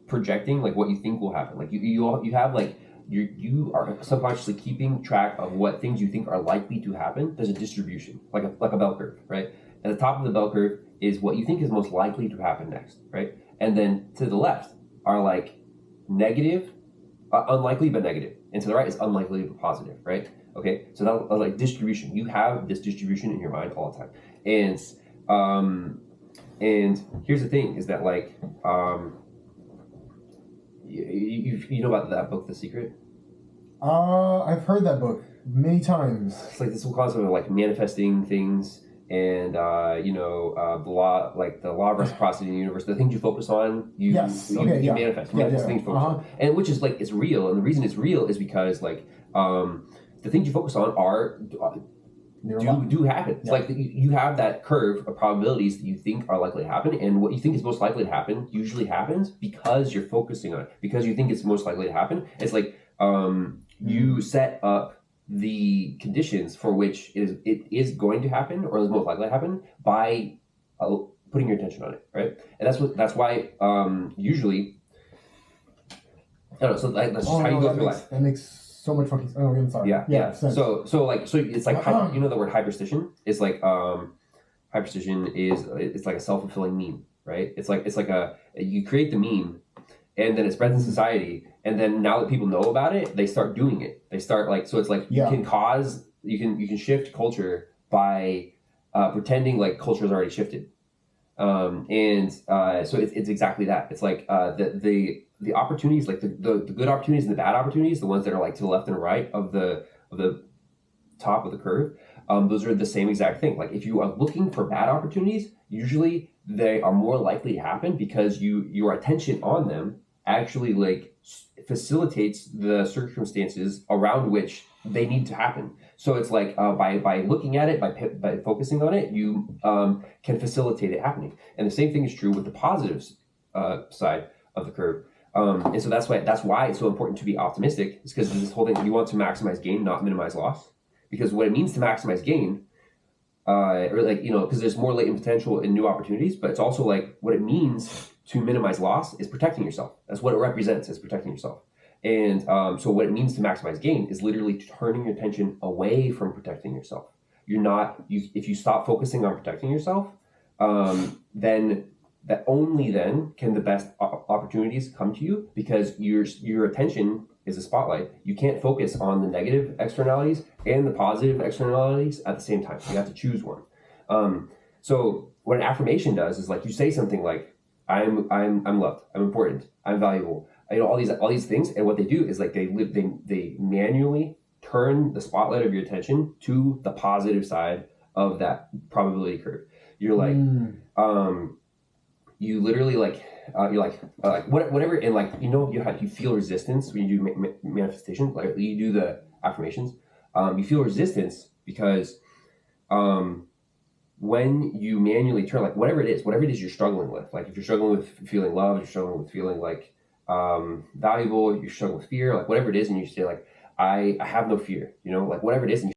projecting like what you think will happen. Like you have like you are subconsciously keeping track of what things you think are likely to happen. There's a distribution, like a bell curve, right? At the top of the bell curve is what you think is most likely to happen next, right? And then to the left are like negative, unlikely but negative, and to the right is unlikely but positive, right? Okay, so that's like distribution. You have this distribution in your mind all the time, and here's the thing: is that like you know about that book, The Secret? I've heard that book many times. It's like this whole concept of like manifesting things. And the law, like the law of reciprocity in the universe, the things you focus on, you manifest. Things focus on, and which is like, it's real. And the reason it's real is because like the things you focus on do happen. It's like you have that curve of probabilities that you think are likely to happen, and what you think is most likely to happen usually happens because you're focusing on it, because you think it's most likely to happen. It's like you set up the conditions for which it is going to happen, or is most likely to happen, by putting your attention on it, right? And that's why usually, I don't know. So that's just how you go through life. That makes so much fucking. Oh, I'm sorry. Yeah. So it's like, you know the word hyperstition is like high precision is it's like a self-fulfilling meme, right? It's like you create the meme, and then it spreads in society, and then now that people know about it, they start doing it. They start like, so it's like you can shift culture by pretending like culture has already shifted. So it's exactly that. It's like the opportunities, like the good opportunities and the bad opportunities, the ones that are like to the left and right of the top of the curve, those are the same exact thing. Like if you are looking for bad opportunities, usually they are more likely to happen because your attention on them actually like facilitates the circumstances around which they need to happen. So it's like by looking at it, by focusing on it, you can facilitate it happening. And the same thing is true with the positives side of the curve. And so that's why it's so important to be optimistic. Is because this whole thing, you want to maximize gain, not minimize loss. Because what it means to maximize gain, or like, you know, because there's more latent potential in new opportunities, but it's also like what it means to minimize loss is protecting yourself. That's what it represents, is protecting yourself. And so what it means to maximize gain is literally turning your attention away from protecting yourself. If you stop focusing on protecting yourself, then only then can the best opportunities come to you, because your attention is a spotlight. You can't focus on the negative externalities and the positive externalities at the same time. You have to choose one. So what an affirmation does is like you say something like, I'm loved, I'm important, I'm valuable, you know, all these things. And what they do is like they manually turn the spotlight of your attention to the positive side of that probability curve. You're like, you literally like, you're like whatever, and like, you know, you feel resistance when you do manifestation, like you do the affirmations. You feel resistance because when you manually turn, like whatever it is you're struggling with, like if you're struggling with feeling love, you're struggling with feeling like valuable, you're struggling with fear, like whatever it is, and you say like, I have no fear, you know, like whatever it is, and you